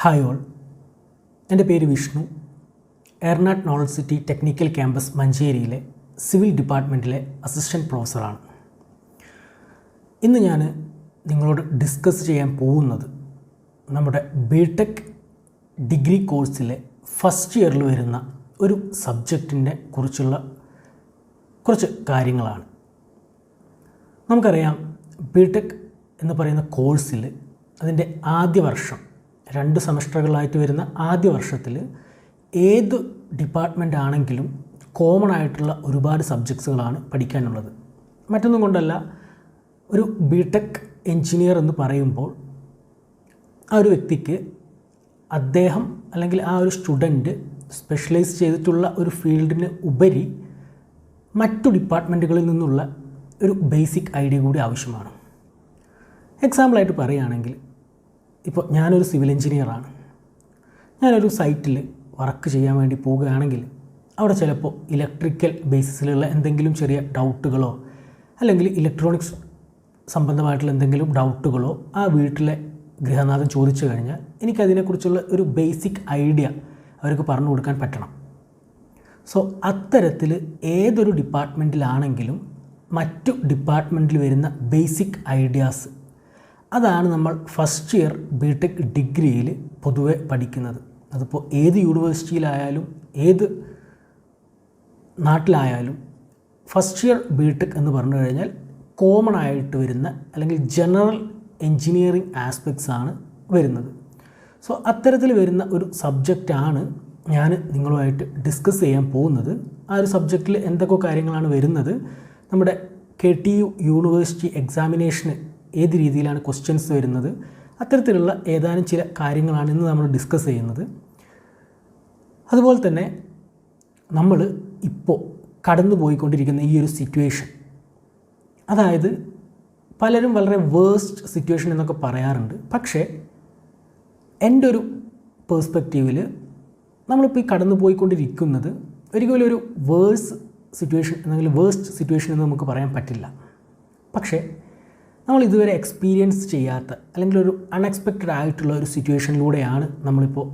Hi all, എൻ്റെ പേര് Vishnu. Ernad knowledge city technical campus മഞ്ചേരിയിലെ സിവിൽ ഡിപ്പാർട്ട്മെൻറ്റിലെ അസിസ്റ്റൻറ്റ് പ്രൊഫസറാണ്. ഇന്ന് ഞാൻ നിങ്ങളോട് ഡിസ്കസ് ചെയ്യാൻ പോകുന്നത് നമ്മുടെ ബിടെക് ഡിഗ്രി കോഴ്സിലെ ഫസ്റ്റ് ഇയറിൽ വരുന്ന ഒരു സബ്ജക്റ്റിനെ കുറിച്ചുള്ള കുറച്ച് കാര്യങ്ങളാണ്. നമുക്കറിയാം, ബിടെക് എന്ന് പറയുന്ന കോഴ്സിൽ അതിൻ്റെ ആദ്യ വർഷം 2 സെമസ്റ്ററുകളായിട്ട് വരുന്ന ആദ്യ വർഷത്തിൽ ഏത് ഡിപ്പാർട്ട്മെൻ്റ് ആണെങ്കിലും കോമൺ ആയിട്ടുള്ള ഒരുപാട് സബ്ജക്ട്സുകളാണ് പഠിക്കാനുള്ളത്. മറ്റൊന്നും കൊണ്ടല്ല, ഒരു ബിടെക് എഞ്ചിനീയർ എന്ന് പറയുമ്പോൾ ആ ഒരു വ്യക്തിക്ക് അദ്ദേഹം അല്ലെങ്കിൽ ആ ഒരു സ്റ്റുഡൻറ്റ് സ്പെഷ്യലൈസ് ചെയ്തിട്ടുള്ള ഒരു ഫീൽഡിന് ഉപരി മറ്റു ഡിപ്പാർട്ട്മെൻറ്റുകളിൽ നിന്നുള്ള ഒരു ബേസിക് ഐഡിയ കൂടി ആവശ്യമാണ്. എക്സാമ്പിളായിട്ട് പറയുകയാണെങ്കിൽ, ഇപ്പോൾ ഞാനൊരു സിവിൽ എഞ്ചിനീയറാണ്. ഞാനൊരു സൈറ്റിൽ വർക്ക് ചെയ്യാൻ വേണ്ടി പോവുകയാണെങ്കിൽ അവിടെ ചിലപ്പോൾ ഇലക്ട്രിക്കൽ ബേസിസിലുള്ള എന്തെങ്കിലും ചെറിയ ഡൗട്ടുകളോ അല്ലെങ്കിൽ ഇലക്ട്രോണിക്സ് സംബന്ധമായിട്ടുള്ള എന്തെങ്കിലും ഡൗട്ടുകളോ ആ വീട്ടിലെ ഗൃഹനാഥൻ ചോദിച്ചു കഴിഞ്ഞാൽ എനിക്കതിനെക്കുറിച്ചുള്ള ഒരു ബേസിക് ഐഡിയ അവർക്ക് പറഞ്ഞു കൊടുക്കാൻ പറ്റണം. സോ അത്തരത്തിൽ ഏതൊരു ഡിപ്പാർട്ട്മെൻറ്റിലാണെങ്കിലും മറ്റു ഡിപ്പാർട്ട്മെൻറ്റിൽ വരുന്ന ബേസിക് ഐഡിയാസ്, അതാണ് നമ്മൾ ഫസ്റ്റ് ഇയർ ബിടെക് ഡിഗ്രിയിൽ പൊതുവെ പഠിക്കുന്നത്. അതിപ്പോൾ ഏത് യൂണിവേഴ്സിറ്റിയിലായാലും ഏത് നാട്ടിലായാലും ഫസ്റ്റ് ഇയർ ബിടെക് എന്ന് പറഞ്ഞു കഴിഞ്ഞാൽ കോമൺ ആയിട്ട് വരുന്ന അല്ലെങ്കിൽ ജനറൽ എൻജിനീയറിംഗ് ആസ്പെക്ട്സ് ആണ് വരുന്നത്. സോ അത്തരത്തിൽ വരുന്ന ഒരു സബ്ജക്റ്റാണ് ഞാൻ നിങ്ങളുമായിട്ട് ഡിസ്കസ് ചെയ്യാൻ പോകുന്നത്. ആ ഒരു സബ്ജക്റ്റിൽ എന്തൊക്കെ കാര്യങ്ങളാണ് വരുന്നത്, നമ്മുടെ KTU യൂണിവേഴ്സിറ്റി എക്സാമിനേഷന് ഏത് രീതിയിലാണ് ക്വസ്റ്റ്യൻസ് വരുന്നത്, അത്തരത്തിലുള്ള ഏതാനും ചില കാര്യങ്ങളാണ് ഇന്ന് നമ്മൾ ഡിസ്കസ് ചെയ്യുന്നത്. അതുപോലെ തന്നെ നമ്മൾ ഇപ്പോൾ കടന്നു പോയിക്കൊണ്ടിരിക്കുന്ന ഈ ഒരു സിറ്റുവേഷൻ, അതായത് പലരും വളരെ വേഴ്സ്റ്റ് സിറ്റുവേഷൻ എന്നൊക്കെ പറയാറുണ്ട്. പക്ഷേ എൻ്റെ ഒരു പേഴ്സ്പെക്റ്റീവിൽ നമ്മളിപ്പോൾ ഈ കടന്നു പോയിക്കൊണ്ടിരിക്കുന്നത് ഒരിക്കലും ഒരു സിറ്റുവേഷൻ അല്ലെങ്കിൽ വേഴ്സ്റ്റ് സിറ്റുവേഷൻ എന്ന് നമുക്ക് പറയാൻ പറ്റില്ല. പക്ഷേ നമ്മൾ ഇതുവരെ എക്സ്പീരിയൻസ് ചെയ്യാത്ത അല്ലെങ്കിൽ ഒരു അൺഎക്സ്പെക്റ്റഡ് ആയിട്ടുള്ള ഒരു സിറ്റുവേഷനിലൂടെയാണ് നമ്മളിപ്പോൾ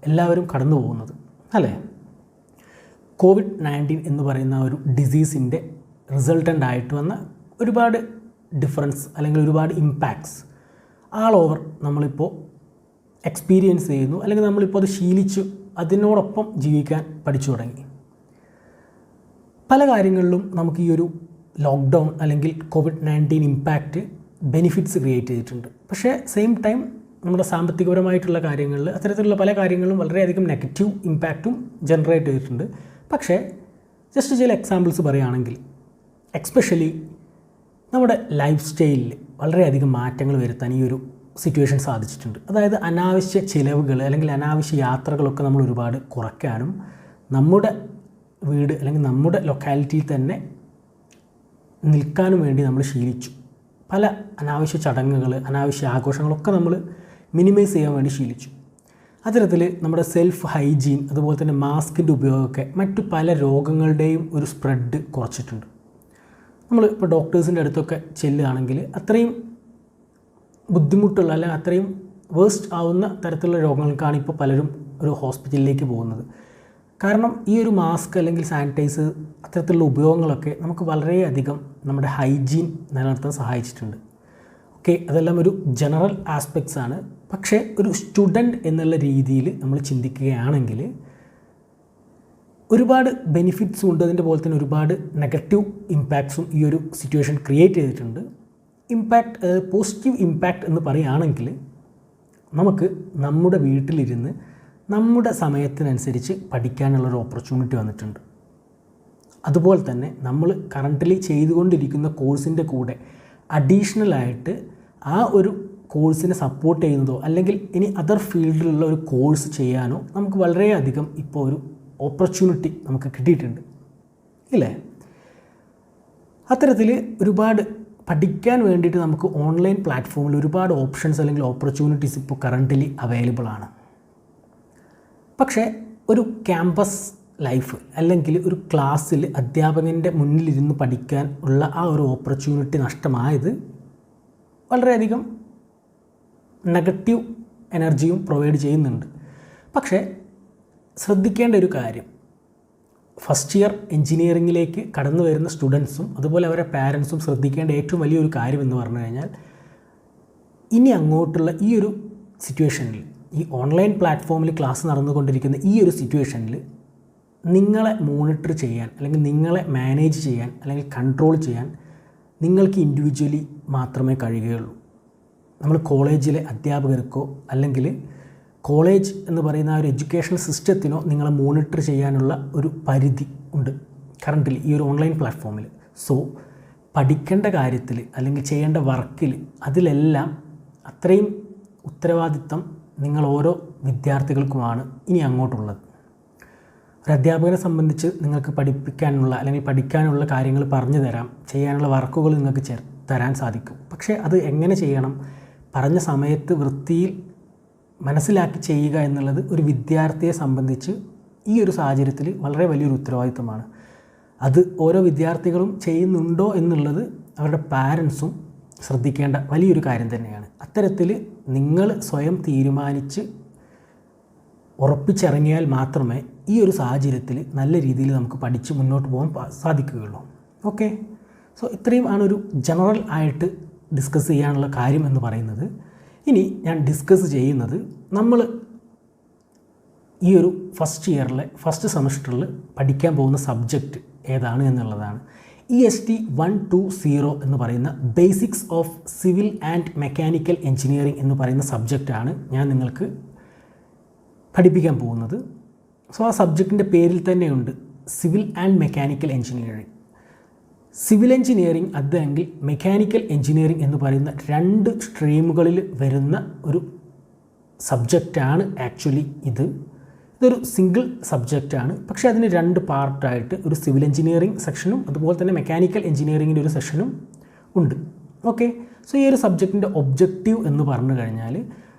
എല്ലാവരും കടന്നു പോകുന്നത്, അല്ലേ? COVID-19 എന്ന് പറയുന്ന ഒരു ഡിസീസിൻ്റെ റിസൾട്ടൻ്റ് ആയിട്ട് വന്ന ഒരുപാട് ഡിഫറൻസ് അല്ലെങ്കിൽ ഒരുപാട് ഇമ്പാക്ട്സ് ആൾ ഓവർ നമ്മളിപ്പോൾ എക്സ്പീരിയൻസ് ചെയ്യുന്നു, അല്ലെങ്കിൽ നമ്മളിപ്പോൾ അത് ശീലിച്ചു അതിനോടൊപ്പം ജീവിക്കാൻ പഠിച്ചു തുടങ്ങി. പല കാര്യങ്ങളിലും നമുക്ക് ഈ ഒരു ലോക്ക്ഡൗൺ അല്ലെങ്കിൽ COVID-19 ഇമ്പാക്റ്റ് ബെനിഫിറ്റ്സ് ക്രിയേറ്റ് ചെയ്തിട്ടുണ്ട്. പക്ഷേ സെയിം ടൈം നമ്മുടെ സാമ്പത്തികപരമായിട്ടുള്ള കാര്യങ്ങളിൽ അത്തരത്തിലുള്ള പല കാര്യങ്ങളും വളരെയധികം നെഗറ്റീവ് ഇമ്പാക്റ്റും ജനറേറ്റ് ചെയ്തിട്ടുണ്ട്. പക്ഷേ ജസ്റ്റ് ചില എക്സാമ്പിൾസ് പറയുകയാണെങ്കിൽ, എക്സ്പെഷ്യലി നമ്മുടെ ലൈഫ് സ്റ്റൈലിൽ വളരെയധികം മാറ്റങ്ങൾ വരുത്താൻ ഈ ഒരു സിറ്റുവേഷൻ സാധിച്ചിട്ടുണ്ട്. അതായത് അനാവശ്യ ചിലവുകൾ അല്ലെങ്കിൽ അനാവശ്യ യാത്രകളൊക്കെ നമ്മൾ ഒരുപാട് കുറയ്ക്കാനും നമ്മുടെ വീട് അല്ലെങ്കിൽ നമ്മുടെ ലൊക്കാലിറ്റിയിൽ തന്നെ നിൽക്കാനും വേണ്ടി നമ്മൾ ശീലിച്ചു. പല അനാവശ്യ ചടങ്ങുകൾ, അനാവശ്യ ആഘോഷങ്ങളൊക്കെ നമ്മൾ മിനിമൈസ് ചെയ്യാൻ വേണ്ടി ശീലിച്ചു. അത്തരത്തിൽ നമ്മുടെ സെൽഫ് ഹൈജീൻ, അതുപോലെ തന്നെ മാസ്കിൻ്റെ ഉപയോഗമൊക്കെ മറ്റു പല രോഗങ്ങളുടെയും ഒരു സ്പ്രെഡ് കുറച്ചിട്ടുണ്ട്. നമ്മൾ ഇപ്പോൾ ഡോക്ടേഴ്സിൻ്റെ അടുത്തൊക്കെ ചെല്ലുകയാണെങ്കിൽ അത്രയും ബുദ്ധിമുട്ടുള്ള അല്ലെങ്കിൽ അത്രയും വേഴ്സ്റ്റ് ആവുന്ന തരത്തിലുള്ള രോഗങ്ങൾക്കാണ് ഇപ്പോൾ പലരും ഒരു ഹോസ്പിറ്റലിലേക്ക് പോകുന്നത്. കാരണം ഈ ഒരു മാസ്ക് അല്ലെങ്കിൽ സാനിറ്റൈസർ അത്തരത്തിലുള്ള ഉപയോഗങ്ങളൊക്കെ നമുക്ക് വളരെയധികം നമ്മുടെ ഹൈജീൻ നിലനിർത്താൻ സഹായിച്ചിട്ടുണ്ട്. ഓക്കെ, അതെല്ലാം ഒരു ജനറൽ ആസ്പെക്ട്സ് ആണ്. പക്ഷേ ഒരു സ്റ്റുഡൻറ്റ് എന്നുള്ള രീതിയിൽ നമ്മൾ ചിന്തിക്കുകയാണെങ്കിൽ ഒരുപാട് ബെനിഫിറ്റ്സും ഉണ്ട്, അതിൻ്റെ പോലെ തന്നെ ഒരുപാട് നെഗറ്റീവ് ഇമ്പാക്ട്സും ഈ ഒരു സിറ്റുവേഷൻ ക്രിയേറ്റ് ചെയ്തിട്ടുണ്ട്. പോസിറ്റീവ് ഇമ്പാക്റ്റ് എന്ന് പറയുകയാണെങ്കിൽ, നമുക്ക് നമ്മുടെ വീട്ടിലിരുന്ന് നമ്മുടെ സമയത്തിനനുസരിച്ച് പഠിക്കാനുള്ളൊരു ഓപ്പർച്യൂണിറ്റി വന്നിട്ടുണ്ട്. അതുപോലെ തന്നെ നമ്മൾ കറൻ്റ്ലി ചെയ്തുകൊണ്ടിരിക്കുന്ന കോഴ്സിൻ്റെ കൂടെ അഡീഷണലായിട്ട് ആ ഒരു കോഴ്സിനെ സപ്പോർട്ട് ചെയ്യുന്നതോ അല്ലെങ്കിൽ ഇനി അതർ ഫീൽഡിലുള്ള ഒരു കോഴ്സ് ചെയ്യാനോ നമുക്ക് വളരെയധികം ഇപ്പോൾ ഒരു ഓപ്പർച്യൂണിറ്റി നമുക്ക് കിട്ടിയിട്ടുണ്ട്, ഇല്ലേ? അത്തരത്തിൽ ഒരുപാട് പഠിക്കാൻ വേണ്ടിയിട്ട് നമുക്ക് ഓൺലൈൻ പ്ലാറ്റ്ഫോമിൽ ഒരുപാട് ഓപ്ഷൻസ് അല്ലെങ്കിൽ ഓപ്പർച്യൂണിറ്റീസ് ഇപ്പോൾ കറൻ്റ്ലി അവൈലബിൾ ആണ്. പക്ഷേ ഒരു ക്യാമ്പസ് ലൈഫ് അല്ലെങ്കിൽ ഒരു ക്ലാസ്സിൽ അധ്യാപകൻ്റെ മുന്നിലിരുന്ന് പഠിക്കാൻ ഉള്ള ആ ഒരു ഓപ്പർച്യൂണിറ്റി നഷ്ടമായത് വളരെയധികം നെഗറ്റീവ് എനർജിയും പ്രൊവൈഡ് ചെയ്യുന്നുണ്ട്. പക്ഷേ ശ്രദ്ധിക്കേണ്ട ഒരു കാര്യം, ഫസ്റ്റ് ഇയർ എൻജിനീയറിങ്ങിലേക്ക് കടന്നു വരുന്ന സ്റ്റുഡൻസും അതുപോലെ അവരുടെ പാരൻസും ശ്രദ്ധിക്കേണ്ട ഏറ്റവും വലിയൊരു കാര്യം എന്ന് പറഞ്ഞു കഴിഞ്ഞാൽ, ഇനി അങ്ങോട്ടുള്ള ഈ ഒരു സിറ്റുവേഷനിൽ, ഈ ഓൺലൈൻ പ്ലാറ്റ്ഫോമിൽ ക്ലാസ് നടന്നുകൊണ്ടിരിക്കുന്ന ഈ ഒരു സിറ്റുവേഷനിൽ നിങ്ങളെ മോണിറ്റർ ചെയ്യാൻ അല്ലെങ്കിൽ നിങ്ങളെ മാനേജ് ചെയ്യാൻ അല്ലെങ്കിൽ കൺട്രോൾ ചെയ്യാൻ നിങ്ങൾക്ക് ഇൻഡിവിജ്വലി മാത്രമേ കഴിയുകയുള്ളൂ. നമ്മൾ കോളേജിലെ അധ്യാപകർക്കോ അല്ലെങ്കിൽ കോളേജ് എന്ന് പറയുന്ന ആ ഒരു എഡ്യൂക്കേഷണൽ സിസ്റ്റത്തിനോ നിങ്ങളെ മോണിറ്റർ ചെയ്യാനുള്ള ഒരു പരിധി ഉണ്ട് കറണ്ടിൽ ഈ ഒരു ഓൺലൈൻ പ്ലാറ്റ്ഫോമിൽ. സോ പഠിക്കേണ്ട കാര്യത്തിൽ അല്ലെങ്കിൽ ചെയ്യേണ്ട വർക്കിൽ അതിലെല്ലാം അത്രയും ഉത്തരവാദിത്തം നിങ്ങൾ ഓരോ വിദ്യാർത്ഥികൾക്കുമാണ് ഇനി അങ്ങോട്ടുള്ളത്. ഒരു അധ്യാപകനെ സംബന്ധിച്ച് നിങ്ങൾക്ക് പഠിപ്പിക്കാനുള്ള അല്ലെങ്കിൽ പഠിക്കാനുള്ള കാര്യങ്ങൾ പറഞ്ഞു തരാം, ചെയ്യാനുള്ള വർക്കുകൾ നിങ്ങൾക്ക് തരാൻ സാധിക്കും. പക്ഷേ അത് എങ്ങനെ ചെയ്യണം, പറഞ്ഞ സമയത്ത് വൃത്തിയിൽ മനസ്സിലാക്കി ചെയ്യുക എന്നുള്ളത് ഒരു വിദ്യാർത്ഥിയെ സംബന്ധിച്ച് ഈ ഒരു സാഹചര്യത്തിൽ വളരെ വലിയൊരു ഉത്തരവാദിത്തമാണ്. അത് ഓരോ വിദ്യാർത്ഥികളും ചെയ്യുന്നുണ്ടോ എന്നുള്ളത് അവരുടെ പാരൻസും ശ്രദ്ധിക്കേണ്ട വലിയൊരു കാര്യം തന്നെയാണ്. അത്തരത്തിൽ നിങ്ങൾ സ്വയം തീരുമാനിച്ച് ഉറപ്പിച്ചിറങ്ങിയാൽ മാത്രമേ ഈ ഒരു സാഹചര്യത്തിൽ നല്ല രീതിയിൽ നമുക്ക് പഠിച്ച് മുന്നോട്ട് പോകാൻ സാധിക്കുകയുള്ളൂ. ഓക്കെ, സോ ഇത്രയും ആണ് ഒരു ജനറൽ ആയിട്ട് ഡിസ്കസ് ചെയ്യാനുള്ള കാര്യം എന്ന് പറയുന്നത്. ഇനി ഞാൻ ഡിസ്കസ് ചെയ്യുന്നത് നമ്മൾ ഈ ഒരു ഫസ്റ്റ് ഇയറിലെ ഫസ്റ്റ് സെമസ്റ്ററിൽ പഠിക്കാൻ പോകുന്ന സബ്ജക്റ്റ് ഏതാണ് എന്നുള്ളതാണ്. EST 120 എന്ന് പറയുന്ന basics of civil and mechanical engineering എന്ന് പറയുന്ന സബ്ജക്റ്റാണ് ഞാൻ നിങ്ങൾക്ക് പഠിപ്പിക്കാൻ പോകുന്നത്. സോ ആ സബ്ജക്റ്റിൻ്റെ പേരിൽ തന്നെയുണ്ട് civil and mechanical engineering. Civil engineering അല്ലെങ്കിൽ മെക്കാനിക്കൽ എഞ്ചിനീയറിംഗ് എന്ന് പറയുന്ന രണ്ട് സ്ട്രീമുകളിൽ വരുന്ന ഒരു സബ്ജക്റ്റാണ് ആക്ച്വലി ഇതൊരു സിംഗിൾ സബ്ജക്റ്റാണ്. പക്ഷേ അതിന് രണ്ട് പാർട്ടായിട്ട് ഒരു സിവിൽ എഞ്ചിനീയറിംഗ് സെക്ഷനും അതുപോലെ തന്നെ മെക്കാനിക്കൽ എഞ്ചിനീയറിങ്ങിൻ്റെ ഒരു സെഷനും ഉണ്ട്. ഓക്കെ, സോ ഈ ഒരു സബ്ജക്റ്റിൻ്റെ ഒബ്ജക്റ്റീവ് എന്ന് പറഞ്ഞു കഴിഞ്ഞാൽ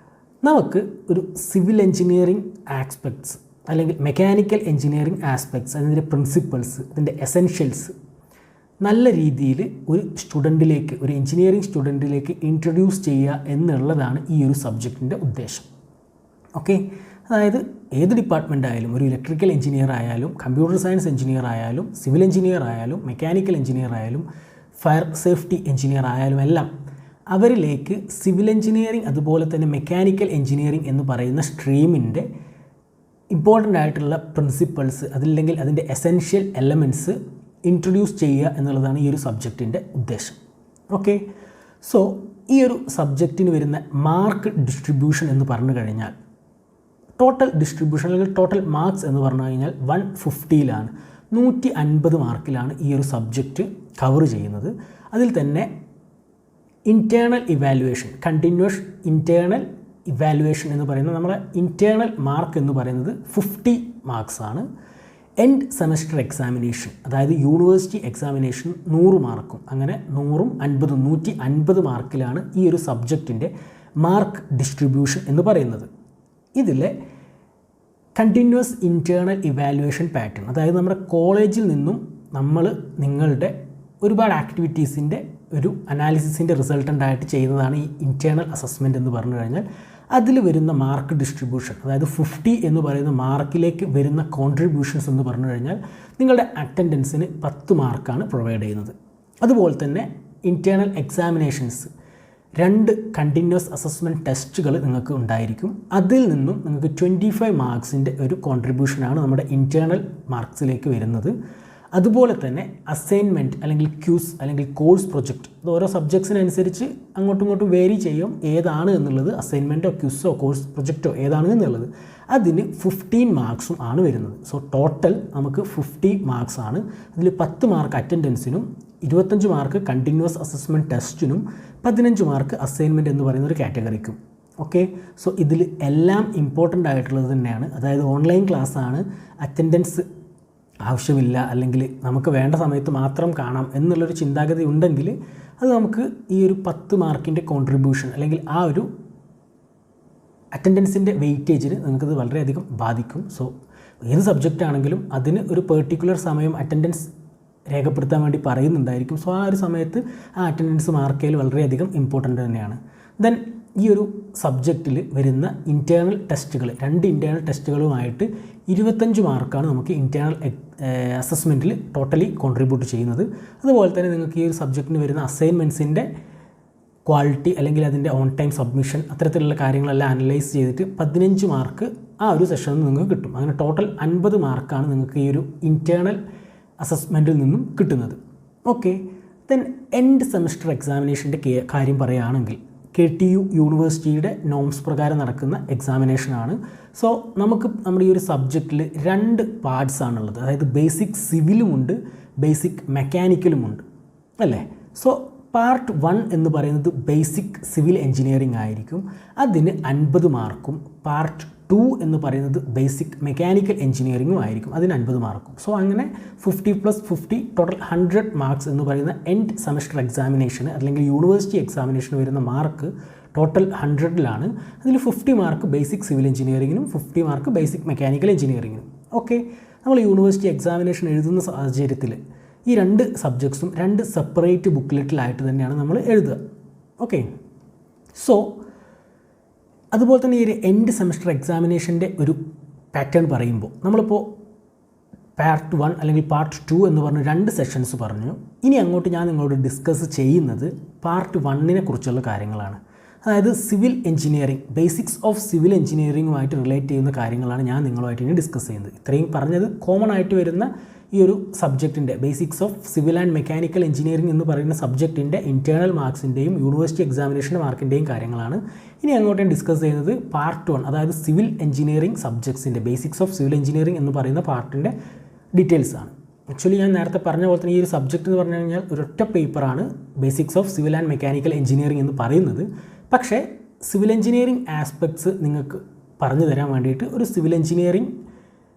നമുക്ക് ഒരു സിവിൽ എഞ്ചിനീയറിംഗ് ആസ്പെക്ട്സ് അല്ലെങ്കിൽ മെക്കാനിക്കൽ എഞ്ചിനീയറിംഗ് ആസ്പെക്ട്സ്, അതിൻ്റെ പ്രിൻസിപ്പിൾസ്, അതിൻ്റെ എസെൻഷ്യൽസ് നല്ല രീതിയിൽ ഒരു സ്റ്റുഡൻറ്റിലേക്ക്, ഒരു എഞ്ചിനീയറിംഗ് സ്റ്റുഡൻറ്റിലേക്ക് ഇൻട്രൊഡ്യൂസ് ചെയ്യുക എന്നുള്ളതാണ് ഈ ഒരു സബ്ജക്റ്റിൻ്റെ ഉദ്ദേശം. ഓക്കെ, അതായത് ഏത് ഡിപ്പാർട്ട്മെൻ്റ് ആയാലും, ഒരു ഇലക്ട്രിക്കൽ എഞ്ചിനീയർ ആയാലും, കമ്പ്യൂട്ടർ സയൻസ് എഞ്ചിനീയർ ആയാലും, സിവിൽ എഞ്ചിനീയർ ആയാലും, മെക്കാനിക്കൽ എഞ്ചിനീയർ ആയാലും, ഫയർ സേഫ്റ്റി എഞ്ചിനീയർ ആയാലും എല്ലാം അവരിലേക്ക് സിവിൽ എഞ്ചിനീയറിംഗ് അതുപോലെ തന്നെ മെക്കാനിക്കൽ എഞ്ചിനീയറിംഗ് എന്ന് പറയുന്ന സ്ട്രീമിൻ്റെ ഇമ്പോർട്ടൻ്റ് ആയിട്ടുള്ള പ്രിൻസിപ്പിൾസ്, അതില്ലെങ്കിൽ അതിൻ്റെ എസെൻഷ്യൽ എലമെൻറ്റ്സ് ഇൻട്രൊഡ്യൂസ് ചെയ്യുക എന്നുള്ളതാണ് ഈ ഒരു സബ്ജക്റ്റിൻ്റെ ഉദ്ദേശം. ഓക്കെ, സോ ഈ ഒരു സബ്ജക്റ്റിന് വരുന്ന മാർക്ക് ഡിസ്ട്രിബ്യൂഷൻ എന്ന് പറഞ്ഞു കഴിഞ്ഞാൽ, ടോട്ടൽ ഡിസ്ട്രിബ്യൂഷൻ അല്ലെങ്കിൽ ടോട്ടൽ മാർക്സ് എന്ന് പറഞ്ഞു കഴിഞ്ഞാൽ 150ലാണ്, 150 മാർക്കിലാണ് ഈ ഒരു സബ്ജക്റ്റ് കവർ ചെയ്യുന്നത്. അതിൽ തന്നെ internal evaluation, continuous internal evaluation എന്ന് പറയുന്നത് നമ്മുടെ ഇൻറ്റേർണൽ മാർക്ക് എന്ന് പറയുന്നത് 50 മാർക്സാണ്. എൻഡ് സെമസ്റ്റർ എക്സാമിനേഷൻ, അതായത് യൂണിവേഴ്സിറ്റി എക്സാമിനേഷൻ 100 മാർക്കും, അങ്ങനെ 100ഉം 50ഉം 150 മാർക്കിലാണ് ഈ ഒരു സബ്ജക്റ്റിൻ്റെ മാർക്ക് ഡിസ്ട്രിബ്യൂഷൻ എന്ന് പറയുന്നത്. ഇതിലെ കണ്ടിന്യൂസ് ഇൻറ്റേർണൽ ഇവാലുവേഷൻ പാറ്റേൺ, അതായത് നമ്മുടെ കോളേജിൽ നിന്നും നിങ്ങളുടെ ഒരുപാട് ആക്ടിവിറ്റീസിൻ്റെ ഒരു അനാലിസിസിൻ്റെ റിസൾട്ടൻ്റായിട്ട് ചെയ്യുന്നതാണ് ഈ ഇൻറ്റേർണൽ അസസ്മെൻറ്റ് എന്ന് പറഞ്ഞു കഴിഞ്ഞാൽ. അതിൽ വരുന്ന മാർക്ക് ഡിസ്ട്രിബ്യൂഷൻ, അതായത് 50 എന്ന് പറയുന്ന മാർക്കിലേക്ക് വരുന്ന കോൺട്രിബ്യൂഷൻസ് എന്ന് പറഞ്ഞു കഴിഞ്ഞാൽ നിങ്ങളുടെ അറ്റൻഡൻസിന് 10 മാർക്കാണ് പ്രൊവൈഡ് ചെയ്യുന്നത്. അതുപോലെ തന്നെ ഇൻറ്റേർണൽ എക്സാമിനേഷൻസ്, 2 കണ്ടിന്യൂസ് അസസ്മെൻറ്റ് ടെസ്റ്റുകൾ നിങ്ങൾക്ക് ഉണ്ടായിരിക്കും. അതിൽ നിന്നും നിങ്ങൾക്ക് 25 മാർക്സിൻ്റെ ഒരു കോൺട്രിബ്യൂഷനാണ് നമ്മുടെ ഇൻറ്റേർണൽ മാർക്സിലേക്ക് വരുന്നത്. അതുപോലെ തന്നെ അസൈൻമെൻറ്റ് അല്ലെങ്കിൽ ക്യൂസ് അല്ലെങ്കിൽ കോഴ്സ് പ്രൊജക്റ്റ്, ഇത് ഓരോ സബ്ജക്ട്സിനനുസരിച്ച് അങ്ങോട്ടും ഇങ്ങോട്ടും വേരി ചെയ്യും ഏതാണ് എന്നുള്ളത്, അസൈൻമെൻറ്റോ ക്യൂസോ കോഴ്സ് പ്രൊജക്റ്റോ ഏതാണ് എന്നുള്ളത്. അതിന് 15 മാർക്സും ആണ് വരുന്നത്. സോ ടോട്ടൽ നമുക്ക് 50 മാർക്സ് ആണ്. അതിൽ 10 മാർക്ക് അറ്റൻഡൻസിനും 25 മാർക്ക് കണ്ടിന്യൂസ് അസസ്മെൻറ്റ് ടെസ്റ്റിനും 15 മാർക്ക് അസൈൻമെൻറ്റ് എന്ന് പറയുന്ന ഒരു കാറ്റഗറിക്കും. ഓക്കെ, സോ ഇതിൽ എല്ലാം ഇമ്പോർട്ടൻ്റ് ആയിട്ടുള്ളത് തന്നെയാണ്. അതായത് ഓൺലൈൻ ക്ലാസ്സാണ്, അറ്റൻഡൻസ് ആവശ്യമില്ല അല്ലെങ്കിൽ നമുക്ക് വേണ്ട സമയത്ത് മാത്രം കാണാം എന്നുള്ളൊരു ചിന്താഗതി ഉണ്ടെങ്കിൽ അത് നമുക്ക് ഈ ഒരു 10 മാർക്കിൻ്റെ കോൺട്രിബ്യൂഷൻ അല്ലെങ്കിൽ ആ ഒരു അറ്റൻഡൻസിൻ്റെ വെയിറ്റേജിന് നിങ്ങൾക്കത് വളരെയധികം ബാധിക്കും. സോ ഏത് സബ്ജക്റ്റ് ആണെങ്കിലും അതിന് ഒരു പെർട്ടിക്കുലർ സമയം അറ്റൻഡൻസ് രേഖപ്പെടുത്താൻ വേണ്ടി പറയുന്നുണ്ടായിരിക്കും. സോ ആ ഒരു സമയത്ത് ആ അറ്റൻഡൻസ് മാർക്ക് ചെയ്യൽ വളരെയധികം ഇമ്പോർട്ടൻ്റ് തന്നെയാണ്. ദെൻ ഈ ഒരു സബ്ജക്റ്റിൽ വരുന്ന ഇൻറ്റേർണൽ ടെസ്റ്റുകൾ, 2 ഇൻറ്റേർണൽ ടെസ്റ്റുകളുമായിട്ട് 25 മാർക്കാണ് നമുക്ക് ഇൻറ്റേർണൽ അസസ്മെൻറ്റിൽ ടോട്ടലി കോൺട്രിബ്യൂട്ട് ചെയ്യുന്നത്. അതുപോലെ തന്നെ നിങ്ങൾക്ക് ഈ ഒരു സബ്ജക്റ്റിന് വരുന്ന അസൈൻമെൻറ്റ്സിൻ്റെ ക്വാളിറ്റി അല്ലെങ്കിൽ അതിൻ്റെ ഓൺ ടൈം സബ്മിഷൻ അത്തരത്തിലുള്ള കാര്യങ്ങളെല്ലാം അനലൈസ് ചെയ്തിട്ട് 15 മാർക്ക് ആ ഒരു സെഷനിൽ നിങ്ങൾക്ക് കിട്ടും. അങ്ങനെ ടോട്ടൽ 50 മാർക്കാണ് നിങ്ങൾക്ക് ഈ ഒരു ഇൻറ്റേർണൽ അസസ്മെൻറ്റിൽ നിന്നും കിട്ടുന്നത്. ഓക്കെ, ദെൻ എൻഡ് സെമസ്റ്റർ എക്സാമിനേഷൻ്റെ കാര്യം പറയുകയാണെങ്കിൽ KTU യൂണിവേഴ്സിറ്റിയുടെ നോംസ് പ്രകാരം നടക്കുന്ന എക്സാമിനേഷനാണ്. സോ നമുക്ക് നമ്മുടെ ഈ ഒരു സബ്ജക്റ്റിൽ 2 പാർട്സ് ആണുള്ളത്. അതായത് ബേസിക് സിവിലുമുണ്ട്, ബേസിക് മെക്കാനിക്കലുമുണ്ട് അല്ലേ. സോ പാർട്ട് 1 എന്ന് പറയുന്നത് ബേസിക് സിവിൽ എഞ്ചിനീയറിംഗ് ആയിരിക്കും, അതിന് 50 മാർക്കും. പാർട്ട് 2 എന്ന് പറയുന്നത് ബേസിക് മെക്കാനിക്കൽ എഞ്ചിനീയറിംഗും ആയിരിക്കും, അതിന് 50 മാർക്കും. സോ അങ്ങനെ 50+50 ടോട്ടൽ 100 മാർക്സ് എന്ന് പറയുന്ന എൻഡ് സെമസ്റ്റർ എക്സാമിനേഷന് അല്ലെങ്കിൽ യൂണിവേഴ്സിറ്റി എക്സാമിനേഷന് വരുന്ന മാർക്ക് ടോട്ടൽ 100ലാണ്. അതിൽ 50 മാർക്ക് ബേസിക് സിവിൽ എഞ്ചിനീയറിംഗിനും 50 മാർക്ക് ബേസിക് മെക്കാനിക്കൽ എഞ്ചിനീയറിംഗിനും. ഓക്കെ, നമ്മൾ യൂണിവേഴ്സിറ്റി എക്സാമിനേഷൻ എഴുതുന്ന സാഹചര്യത്തിൽ ഈ 2 സബ്ജക്ട്സും 2 സെപ്പറേറ്റ് ബുക്ക്ലെറ്റിലായിട്ട് തന്നെയാണ് നമ്മൾ എഴുതുക. ഓക്കെ, സോ അതുപോലെ തന്നെ ഈ ഒരു എൻഡ് സെമസ്റ്റർ എക്സാമിനേഷൻ്റെ ഒരു പാറ്റേൺ പറയുമ്പോൾ നമ്മളിപ്പോൾ പാർട്ട് 1 അല്ലെങ്കിൽ പാർട്ട് 2 എന്ന് പറഞ്ഞ് 2 സെഷൻസ് പറഞ്ഞു. ഇനി അങ്ങോട്ട് ഞാൻ നിങ്ങളോട് ഡിസ്കസ് ചെയ്യുന്നത് പാർട്ട് 1നെ കുറിച്ചുള്ള കാര്യങ്ങളാണ്. അതായത് civil engineering, basics of civil എഞ്ചിനീയറിംഗുമായിട്ട് റിലേറ്റ് ചെയ്യുന്ന കാര്യങ്ങളാണ് ഞാൻ നിങ്ങളുമായിട്ട് ഇനി ഡിസ്കസ് ചെയ്യുന്നത്. ഇത്രയും പറഞ്ഞത് കോമൺ ആയിട്ട് വരുന്ന ഈ ഒരു സബ്ജക്റ്റിൻ്റെ basics of civil and mechanical engineering എന്ന് പറയുന്ന സബ്ജക്റ്റിൻ്റെ ഇൻറ്റേർണൽ മാർക്സിൻ്റെയും യൂണിവേഴ്സിറ്റി എക്സാമിനേഷൻ്റെ മാർക്കിൻ്റെയും കാര്യങ്ങളാണ്. ഇനി അങ്ങോട്ട് ഡിസ്കസ് ചെയ്യുന്നത് പാർട്ട് 1, അതായത് സിവിൽ എഞ്ചിനീയറിംഗ് സബ്ജക്ട്സിൻ്റെ ബേസിക്സ് ഓഫ് സിവിൽ എഞ്ചിനീയറിംഗ് എന്ന് പറയുന്ന പാർട്ടിൻ്റെ ഡീറ്റെയിൽസ് ആണ്. ആക്ച്വലി ഞാൻ നേരത്തെ പറഞ്ഞ പോലെ തന്നെ ഈ ഒരു സബ്ജക്റ്റ് എന്ന് പറഞ്ഞു കഴിഞ്ഞാൽ ഒരൊറ്റ പേപ്പറാണ് basics of civil and mechanical engineering എന്ന് പറയുന്നത്. പക്ഷേ സിവിൽ എഞ്ചിനീയറിംഗ് ആസ്പെക്ട്സ് നിങ്ങൾക്ക് പറഞ്ഞു തരാൻ വേണ്ടിയിട്ട് ഒരു സിവിൽ എഞ്ചിനീയറിംഗ്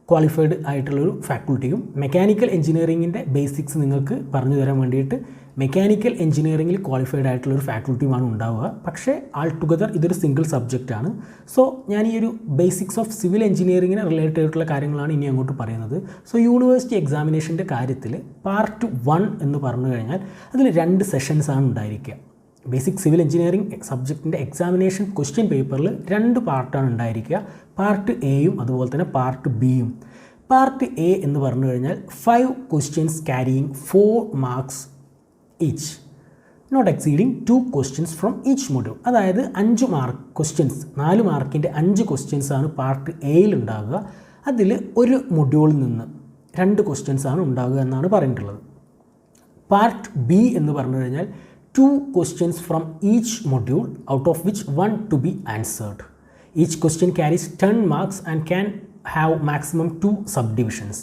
ക്വാളിഫൈഡ് ആയിട്ടുള്ളൊരു ഫാക്കൽറ്റിയും മെക്കാനിക്കൽ എഞ്ചിനീയറിംഗിൻ്റെ ബേസിക്സ് നിങ്ങൾക്ക് പറഞ്ഞു തരാൻ വേണ്ടിയിട്ട് മെക്കാനിക്കൽ എഞ്ചിനീയറിംഗിൽ ക്വാളിഫൈഡ് ആയിട്ടുള്ളൊരു ഫാക്കൽറ്റിയുമാണ് ഉണ്ടാവുക. പക്ഷേ ആൾ ടുഗദർ ഇതൊരു സിംഗിൾ സബ്ജക്റ്റാണ്. സോ ഞാൻ ഈ ഒരു ബേസിക്സ് ഓഫ് സിവിൽ എഞ്ചിനീയറിംഗിന് റിലേറ്റഡ് ആയിട്ടുള്ള കാര്യങ്ങളാണ് ഇനി അങ്ങോട്ട് പറയുന്നത്. സോ യൂണിവേഴ്സിറ്റി എക്സാമിനേഷൻ്റെ കാര്യത്തിൽ പാർട്ട് 1 എന്ന് പറഞ്ഞു കഴിഞ്ഞാൽ അതിൽ 2 സെഷൻസാണ് ഉണ്ടായിരിക്കുക. ബേസിക് സിവിൽ എഞ്ചിനീയറിംഗ് സബ്ജക്റ്റിൻ്റെ എക്സാമിനേഷൻ ക്വസ്റ്റ്യൻ പേപ്പറിൽ 2 പാർട്ടാണ് ഉണ്ടായിരിക്കുക. പാർട്ട് എയും അതുപോലെ തന്നെ പാർട്ട് ബിയും. പാർട്ട് എ എന്ന് പറഞ്ഞു കഴിഞ്ഞാൽ 5 questions carrying 4 marks each, not exceeding 2 questions from each module. അതായത് 5 മാർക്ക് ക്വസ്റ്റ്യൻസ്, 4 മാർക്കിൻ്റെ 5 ക്വസ്റ്റ്യൻസാണ് പാർട്ട് എയിൽ ഉണ്ടാകുക. അതിൽ ഒരു മൊഡ്യൂളിൽ നിന്ന് 2 ക്വസ്റ്റ്യൻസാണ് ഉണ്ടാകുക എന്നാണ് പറഞ്ഞിട്ടുള്ളത്. പാർട്ട് ബി എന്ന് പറഞ്ഞു കഴിഞ്ഞാൽ 2 questions from each module, out of which 1 to be answered. Each question carries 10 marks and can have maximum 2 subdivisions.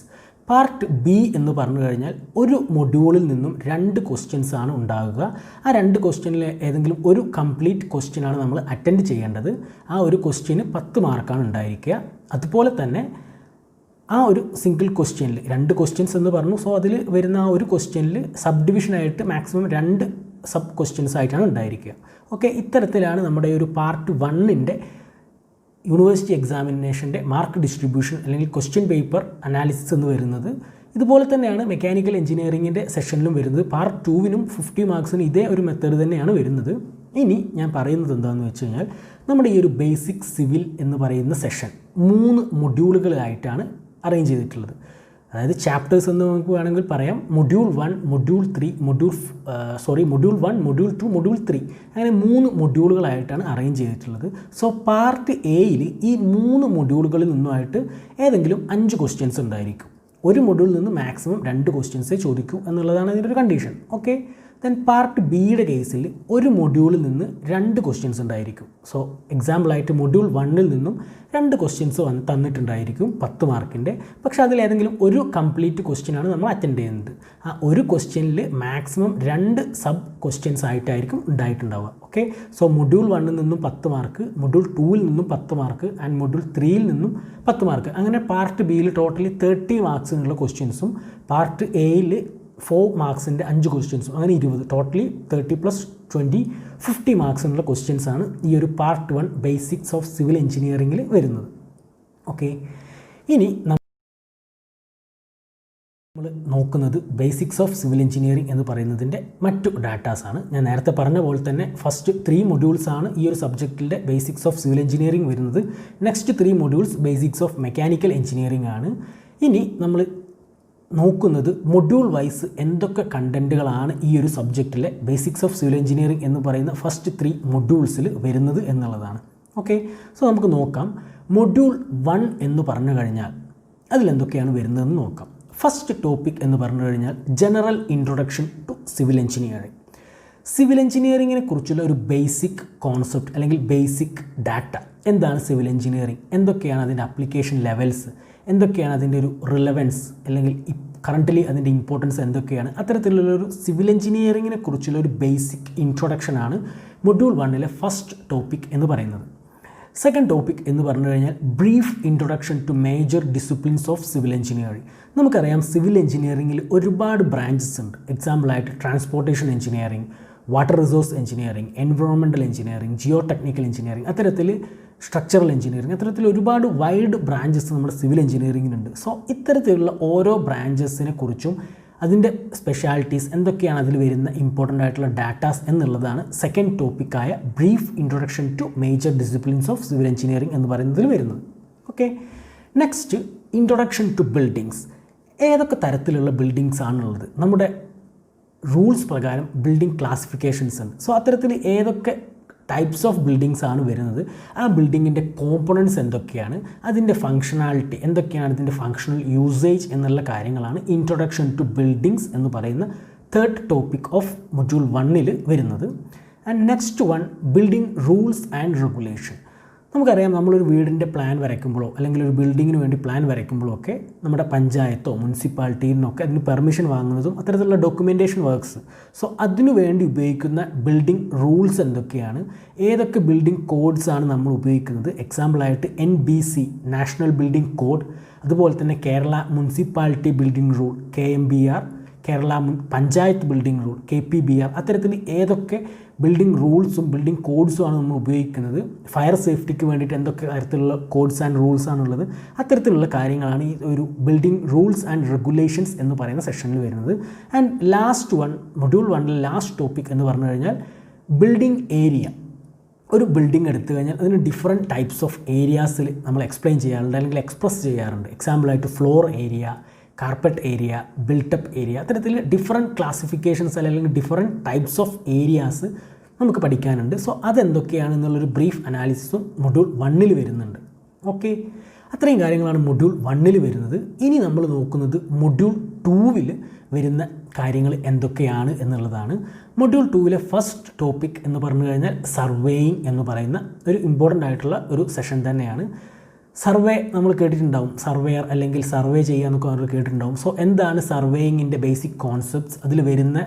Part B എന്ന് പറഞ്ഞു കഴിഞ്ഞാൽ ഒരു മൊഡ്യൂളിൽ നിന്നും 2 ക്വസ്റ്റ്യൻസ് ആണ് ഉണ്ടാകുക. ആ 2 ക്വസ്റ്റ്യനിൽ ഏതെങ്കിലും ഒരു കംപ്ലീറ്റ് ക്വസ്റ്റ്യനാണ് നമ്മൾ അറ്റൻഡ് ചെയ്യേണ്ടത്. ആ ഒരു ക്വസ്റ്റ്യന് 10 മാർക്കാണ് ഉണ്ടായിരിക്കുക. അതുപോലെ തന്നെ ആ ഒരു സിംഗിൾ ക്വസ്റ്റ്യനിൽ 2 ക്വസ്റ്റ്യൻസ് എന്ന് പറഞ്ഞു. സോ അതിൽ വരുന്ന ആ ഒരു ക്വസ്റ്റ്യനിൽ സബ് ഡിവിഷനായിട്ട് മാക്സിമം 2 സബ് ക്വസ്റ്റ്യൻസ് ആയിട്ടാണ് ഉണ്ടായിരിക്കുക. ഓക്കെ, ഇത്തരത്തിലാണ് നമ്മുടെ ഒരു പാർട്ട് 1ൻ്റെ യൂണിവേഴ്സിറ്റി എക്സാമിനേഷൻ്റെ മാർക്ക് ഡിസ്ട്രിബ്യൂഷൻ അല്ലെങ്കിൽ ക്വസ്റ്റ്യൻ പേപ്പർ അനാലിസിസ് എന്ന് വരുന്നത്. ഇതുപോലെ തന്നെയാണ് മെക്കാനിക്കൽ എഞ്ചിനീയറിംഗിൻ്റെ സെഷനിലും വരുന്നത്. പാർട്ട് 2വിനും 50 മാർക്സിന് ഇതേ ഒരു മെത്തേഡ് തന്നെയാണ് വരുന്നത്. ഇനി ഞാൻ പറയുന്നത് എന്താണെന്ന് വെച്ച് കഴിഞ്ഞാൽ നമ്മുടെ ഈ ഒരു ബേസിക് സിവിൽ എന്ന് പറയുന്ന സെഷൻ 3 മൊഡ്യൂളുകളായിട്ടാണ് അറേഞ്ച് ചെയ്തിട്ടുള്ളത്. അതായത് ചാപ്റ്റേഴ്സ് എന്ന് നമുക്ക് വേണമെങ്കിൽ പറയാം. Module 1, module 3, module 1, module 2, module 3 അങ്ങനെ 3 മൊഡ്യൂളുകളായിട്ടാണ് അറേഞ്ച് ചെയ്തിട്ടുള്ളത്. സോ പാർട്ട് എയിൽ ഈ 3 മൊഡ്യൂളുകളിൽ നിന്നുമായിട്ട് ഏതെങ്കിലും 5 ക്വസ്റ്റ്യൻസ് ഉണ്ടായിരിക്കും. ഒരു മൊഡ്യൂളിൽ നിന്ന് മാക്സിമം 2 ക്വസ്റ്റ്യൻസേ ചോദിക്കൂ എന്നുള്ളതാണ് അതിൻ്റെ ഒരു കണ്ടീഷൻ. ഓക്കെ, ദെൻ പാർട്ട് ബിയുടെ കേസിൽ ഒരു മൊഡ്യൂളിൽ നിന്ന് 2 ക്വസ്റ്റ്യൻസ് ഉണ്ടായിരിക്കും. സോ എക്സാമ്പിളായിട്ട് മൊഡ്യൂൾ 1ൽ നിന്നും 2 ക്വസ്റ്റ്യൻസ് തന്നിട്ടുണ്ടായിരിക്കും 10 മാർക്കിൻ്റെ. പക്ഷേ അതിലേതെങ്കിലും ഒരു കംപ്ലീറ്റ് ക്വസ്റ്റ്യനാണ് നമ്മൾ അറ്റൻഡ് ചെയ്യുന്നത്. ആ ഒരു ക്വസ്റ്റ്യനിൽ മാക്സിമം 2 സബ് ക്വസ്റ്റ്യൻസ് ആയിട്ടായിരിക്കും ഉണ്ടായിട്ടുണ്ടാവുക. ഓക്കെ, സോ മൊഡ്യൂൾ 1ൽ നിന്നും 10 മാർക്ക്, മൊഡ്യൂൾ 2വിൽ നിന്നും 10 മാർക്ക് ആൻഡ് മൊഡ്യൂൾ 3യിൽ നിന്നും 10 മാർക്ക്. അങ്ങനെ പാർട്ട് ബിയിൽ ടോട്ടലി 30 മാർക്സിനുള്ള ക്വസ്റ്റ്യൻസും പാർട്ട് എയിൽ 4 മാർക്സിൻ്റെ 5 ക്വസ്റ്റ്യൻസും അങ്ങനെ 20, ടോട്ടലി 30+20 50 മാർക്സിനുള്ള ക്വസ്റ്റ്യൻസാണ് ഈ ഒരു പാർട്ട് 1 ബേസിക്സ് ഓഫ് സിവിൽ എഞ്ചിനീയറിംഗിൽ വരുന്നത്. ഓക്കെ, ഇനി നമ്മൾ നോക്കുന്നത് ബേസിക്സ് ഓഫ് സിവിൽ എഞ്ചിനീയറിംഗ് എന്ന് പറയുന്നതിൻ്റെ മറ്റു ഡാറ്റാസാണ്. ഞാൻ നേരത്തെ പറഞ്ഞ പോലെ തന്നെ ഫസ്റ്റ് 3 മൊഡ്യൂൾസ് ആണ് ഈ ഒരു സബ്ജക്റ്റിൻ്റെ ബേസിക്സ് ഓഫ് സിവിൽ എഞ്ചിനീയറിംഗ് വരുന്നത്. Next 3 modules basics of mechanical engineering ആണ്. ഇനി നമ്മൾ നോക്കുന്നത് മൊഡ്യൂൾ വൈസ് എന്തൊക്കെ കണ്ടൻറ്റുകളാണ് ഈ ഒരു സബ്ജക്റ്റിലെ ബേസിക്സ് ഓഫ് സിവിൽ എഞ്ചിനീയറിംഗ് എന്ന് പറയുന്ന ഫസ്റ്റ് 3 മൊഡ്യൂൾസിൽ വരുന്നത് എന്നുള്ളതാണ്. ഓക്കെ, സോ നമുക്ക് നോക്കാം. മൊഡ്യൂൾ 1 എന്ന് പറഞ്ഞു കഴിഞ്ഞാൽ അതിലെന്തൊക്കെയാണ് വരുന്നതെന്ന് നോക്കാം. ഫസ്റ്റ് ടോപ്പിക് എന്ന് പറഞ്ഞു കഴിഞ്ഞാൽ general introduction to civil engineering. Civil എഞ്ചിനീയറിങ്ങിനെ കുറിച്ചുള്ള ഒരു ബേസിക് കോൺസെപ്റ്റ് അല്ലെങ്കിൽ ബേസിക് ഡാറ്റ. എന്താണ് സിവിൽ എഞ്ചിനീയറിംഗ്, എന്തൊക്കെയാണ് അതിൻ്റെ ആപ്ലിക്കേഷൻ ലെവൽസ്, എന്തൊക്കെയാണ് അതിൻ്റെ ഒരു റിലവൻസ് അല്ലെങ്കിൽ കറൻ്റ്ലി അതിൻ്റെ ഇമ്പോർട്ടൻസ് എന്തൊക്കെയാണ്, അത്തരത്തിലുള്ളൊരു സിവിൽ എഞ്ചിനീയറിങ്ങിനെ കുറിച്ചുള്ള ഒരു ബേസിക് ഇൻട്രൊഡക്ഷനാണ് മൊഡ്യൂൾ 1 ഫസ്റ്റ് ടോപ്പിക് എന്ന് പറയുന്നത്. സെക്കൻഡ് ടോപ്പിക് എന്ന് പറഞ്ഞു കഴിഞ്ഞാൽ brief introduction to major disciplines of civil engineering. നമുക്കറിയാം സിവിൽ എഞ്ചിനീയറിംഗിൽ ഒരുപാട് ബ്രാഞ്ചസ് ഉണ്ട്. എക്സാമ്പിളായിട്ട് transportation engineering, water resource engineering, environmental engineering, geo technical engineering, അത്തരത്തിൽ സ്ട്രക്ചറൽ എഞ്ചിനീയറിംഗ്, അത്തരത്തിൽ ഒരുപാട് വൈഡ് ബ്രാഞ്ചസ് നമ്മുടെ സിവിൽ എഞ്ചിനീയറിംഗിനുണ്ട്. സോ ഇത്തരത്തിലുള്ള ഓരോ ബ്രാഞ്ചസിനെ കുറിച്ചും അതിൻ്റെ സ്പെഷ്യാലിറ്റീസ് എന്തൊക്കെയാണ്, അതിൽ വരുന്ന ഇമ്പോർട്ടൻ്റ് ആയിട്ടുള്ള ഡാറ്റാസ് എന്നുള്ളതാണ് സെക്കൻഡ് ടോപ്പിക്കായ brief introduction to major disciplines of civil engineering എന്ന് പറയുന്നതിൽ വരുന്നത്. Okay, next introduction to buildings. ഏതൊക്കെ തരത്തിലുള്ള ബിൽഡിങ്സ് ആണുള്ളത്? നമ്മുടെ റൂൾസ് പ്രകാരം ബിൽഡിംഗ് ക്ലാസിഫിക്കേഷൻസ് ഉണ്ട്. സോ അത്തരത്തിൽ ഏതൊക്കെ ടൈപ്സ് ഓഫ് ബിൽഡിങ്സ് ആണ് വരുന്നത്, ആ ബിൽഡിങ്ങിൻ്റെ കോമ്പണൻസ് എന്തൊക്കെയാണ്, അതിൻ്റെ ഫങ്ഷണാലിറ്റി എന്തൊക്കെയാണ്, അതിൻ്റെ ഫങ്ഷണൽ യൂസേജ് എന്നുള്ള കാര്യങ്ങളാണ് ഇൻട്രൊഡക്ഷൻ ടു ബിൽഡിങ്സ് എന്ന് പറയുന്ന തേർഡ് ടോപ്പിക് ഓഫ് മൊഡ്യൂൾ 1 വരുന്നത്. And next one building rules and regulation. നമുക്കറിയാം നമ്മളൊരു വീടിൻ്റെ പ്ലാൻ വരയ്ക്കുമ്പോഴോ അല്ലെങ്കിൽ ഒരു ബിൽഡിങ്ങിന് വേണ്ടി പ്ലാൻ വരയ്ക്കുമ്പോഴോ ഒക്കെ നമ്മുടെ പഞ്ചായത്തോ മുനിസിപ്പാലിറ്റിയിൽ നിന്നൊക്കെ അതിന് പെർമിഷൻ വാങ്ങുന്നതും അത്തരത്തിലുള്ള ഡോക്യുമെൻറ്റേഷൻ വർക്ക്സ്. സോ അതിനു വേണ്ടി ഉപയോഗിക്കുന്ന ബിൽഡിംഗ് റൂൾസ് എന്തൊക്കെയാണ്, ഏതൊക്കെ ബിൽഡിംഗ് കോഡ്സ് ആണ് നമ്മൾ ഉപയോഗിക്കുന്നത്? എക്സാമ്പിളായിട്ട് NBC നാഷണൽ ബിൽഡിംഗ് കോഡ്, അതുപോലെ തന്നെ Kerala municipality building rule KMBR, Kerala panchayat building rule KPBR, അത്തരത്തിൽ ഏതൊക്കെ ബിൽഡിംഗ് റൂൾസും ബിൽഡിംഗ് കോഡ്സുമാണ് നമ്മൾ ഉപയോഗിക്കുന്നത്, ഫയർ സേഫ്റ്റിക്ക് വേണ്ടിയിട്ട് എന്തൊക്കെ തരത്തിലുള്ള കോഡ്സ് ആൻഡ് റൂൾസ് ആണുള്ളത്, അത്തരത്തിലുള്ള കാര്യങ്ങളാണ് ഈ ഒരു ബിൽഡിംഗ് റൂൾസ് ആൻഡ് റെഗുലേഷൻസ് എന്ന് പറയുന്ന സെഷനിൽ വരുന്നത്. And last one module 1 last topic എന്ന് പറഞ്ഞു കഴിഞ്ഞാൽ ബിൽഡിംഗ് ഏരിയ. ഒരു ബിൽഡിംഗ് എടുത്തു കഴിഞ്ഞാൽ അതിന് ഡിഫറെൻറ്റ് ടൈപ്സ് ഓഫ് ഏരിയാസിൽ നമ്മൾ എക്സ്പ്ലെയിൻ ചെയ്യാറുണ്ട് അല്ലെങ്കിൽ എക്സ്പ്രസ് ചെയ്യാറുണ്ട്. എക്സാമ്പിളായിട്ട് floor area, carpet area, built up area, അത്തരത്തിൽ ഡിഫറെൻറ്റ് ക്ലാസിഫിക്കേഷൻസ് അല്ലെങ്കിൽ ഡിഫറെൻറ്റ് ടൈപ്സ് ഓഫ് ഏരിയാസ് നമുക്ക് പഠിക്കാനുണ്ട്. സോ അതെന്തൊക്കെയാണെന്നുള്ളൊരു ബ്രീഫ് അനാലിസിസും മൊഡ്യൂൾ 1 വരുന്നുണ്ട്. ഓക്കെ, അത്രയും കാര്യങ്ങളാണ് മൊഡ്യൂൾ 1 വരുന്നത്. ഇനി നമ്മൾ നോക്കുന്നത് മൊഡ്യൂൾ 2 വരുന്ന കാര്യങ്ങൾ എന്തൊക്കെയാണ് എന്നുള്ളതാണ്. മൊഡ്യൂൾ 2 ഫസ്റ്റ് ടോപ്പിക് എന്ന് പറഞ്ഞു കഴിഞ്ഞാൽ സർവേയിങ് എന്ന് പറയുന്ന ഒരു ഇമ്പോർട്ടൻ്റ് ആയിട്ടുള്ള ഒരു സെഷൻ തന്നെയാണ്. സർവേ നമ്മൾ കേട്ടിട്ടുണ്ടാവും, സർവേയർ അല്ലെങ്കിൽ സർവേ ചെയ്യുക എന്നൊക്കെ നമ്മൾ കേട്ടിട്ടുണ്ടാവും. സോ എന്താണ് സർവേയിങ്ങിൻ്റെ ബേസിക് കോൺസെപ്റ്റ്സ്, അതിൽ വരുന്ന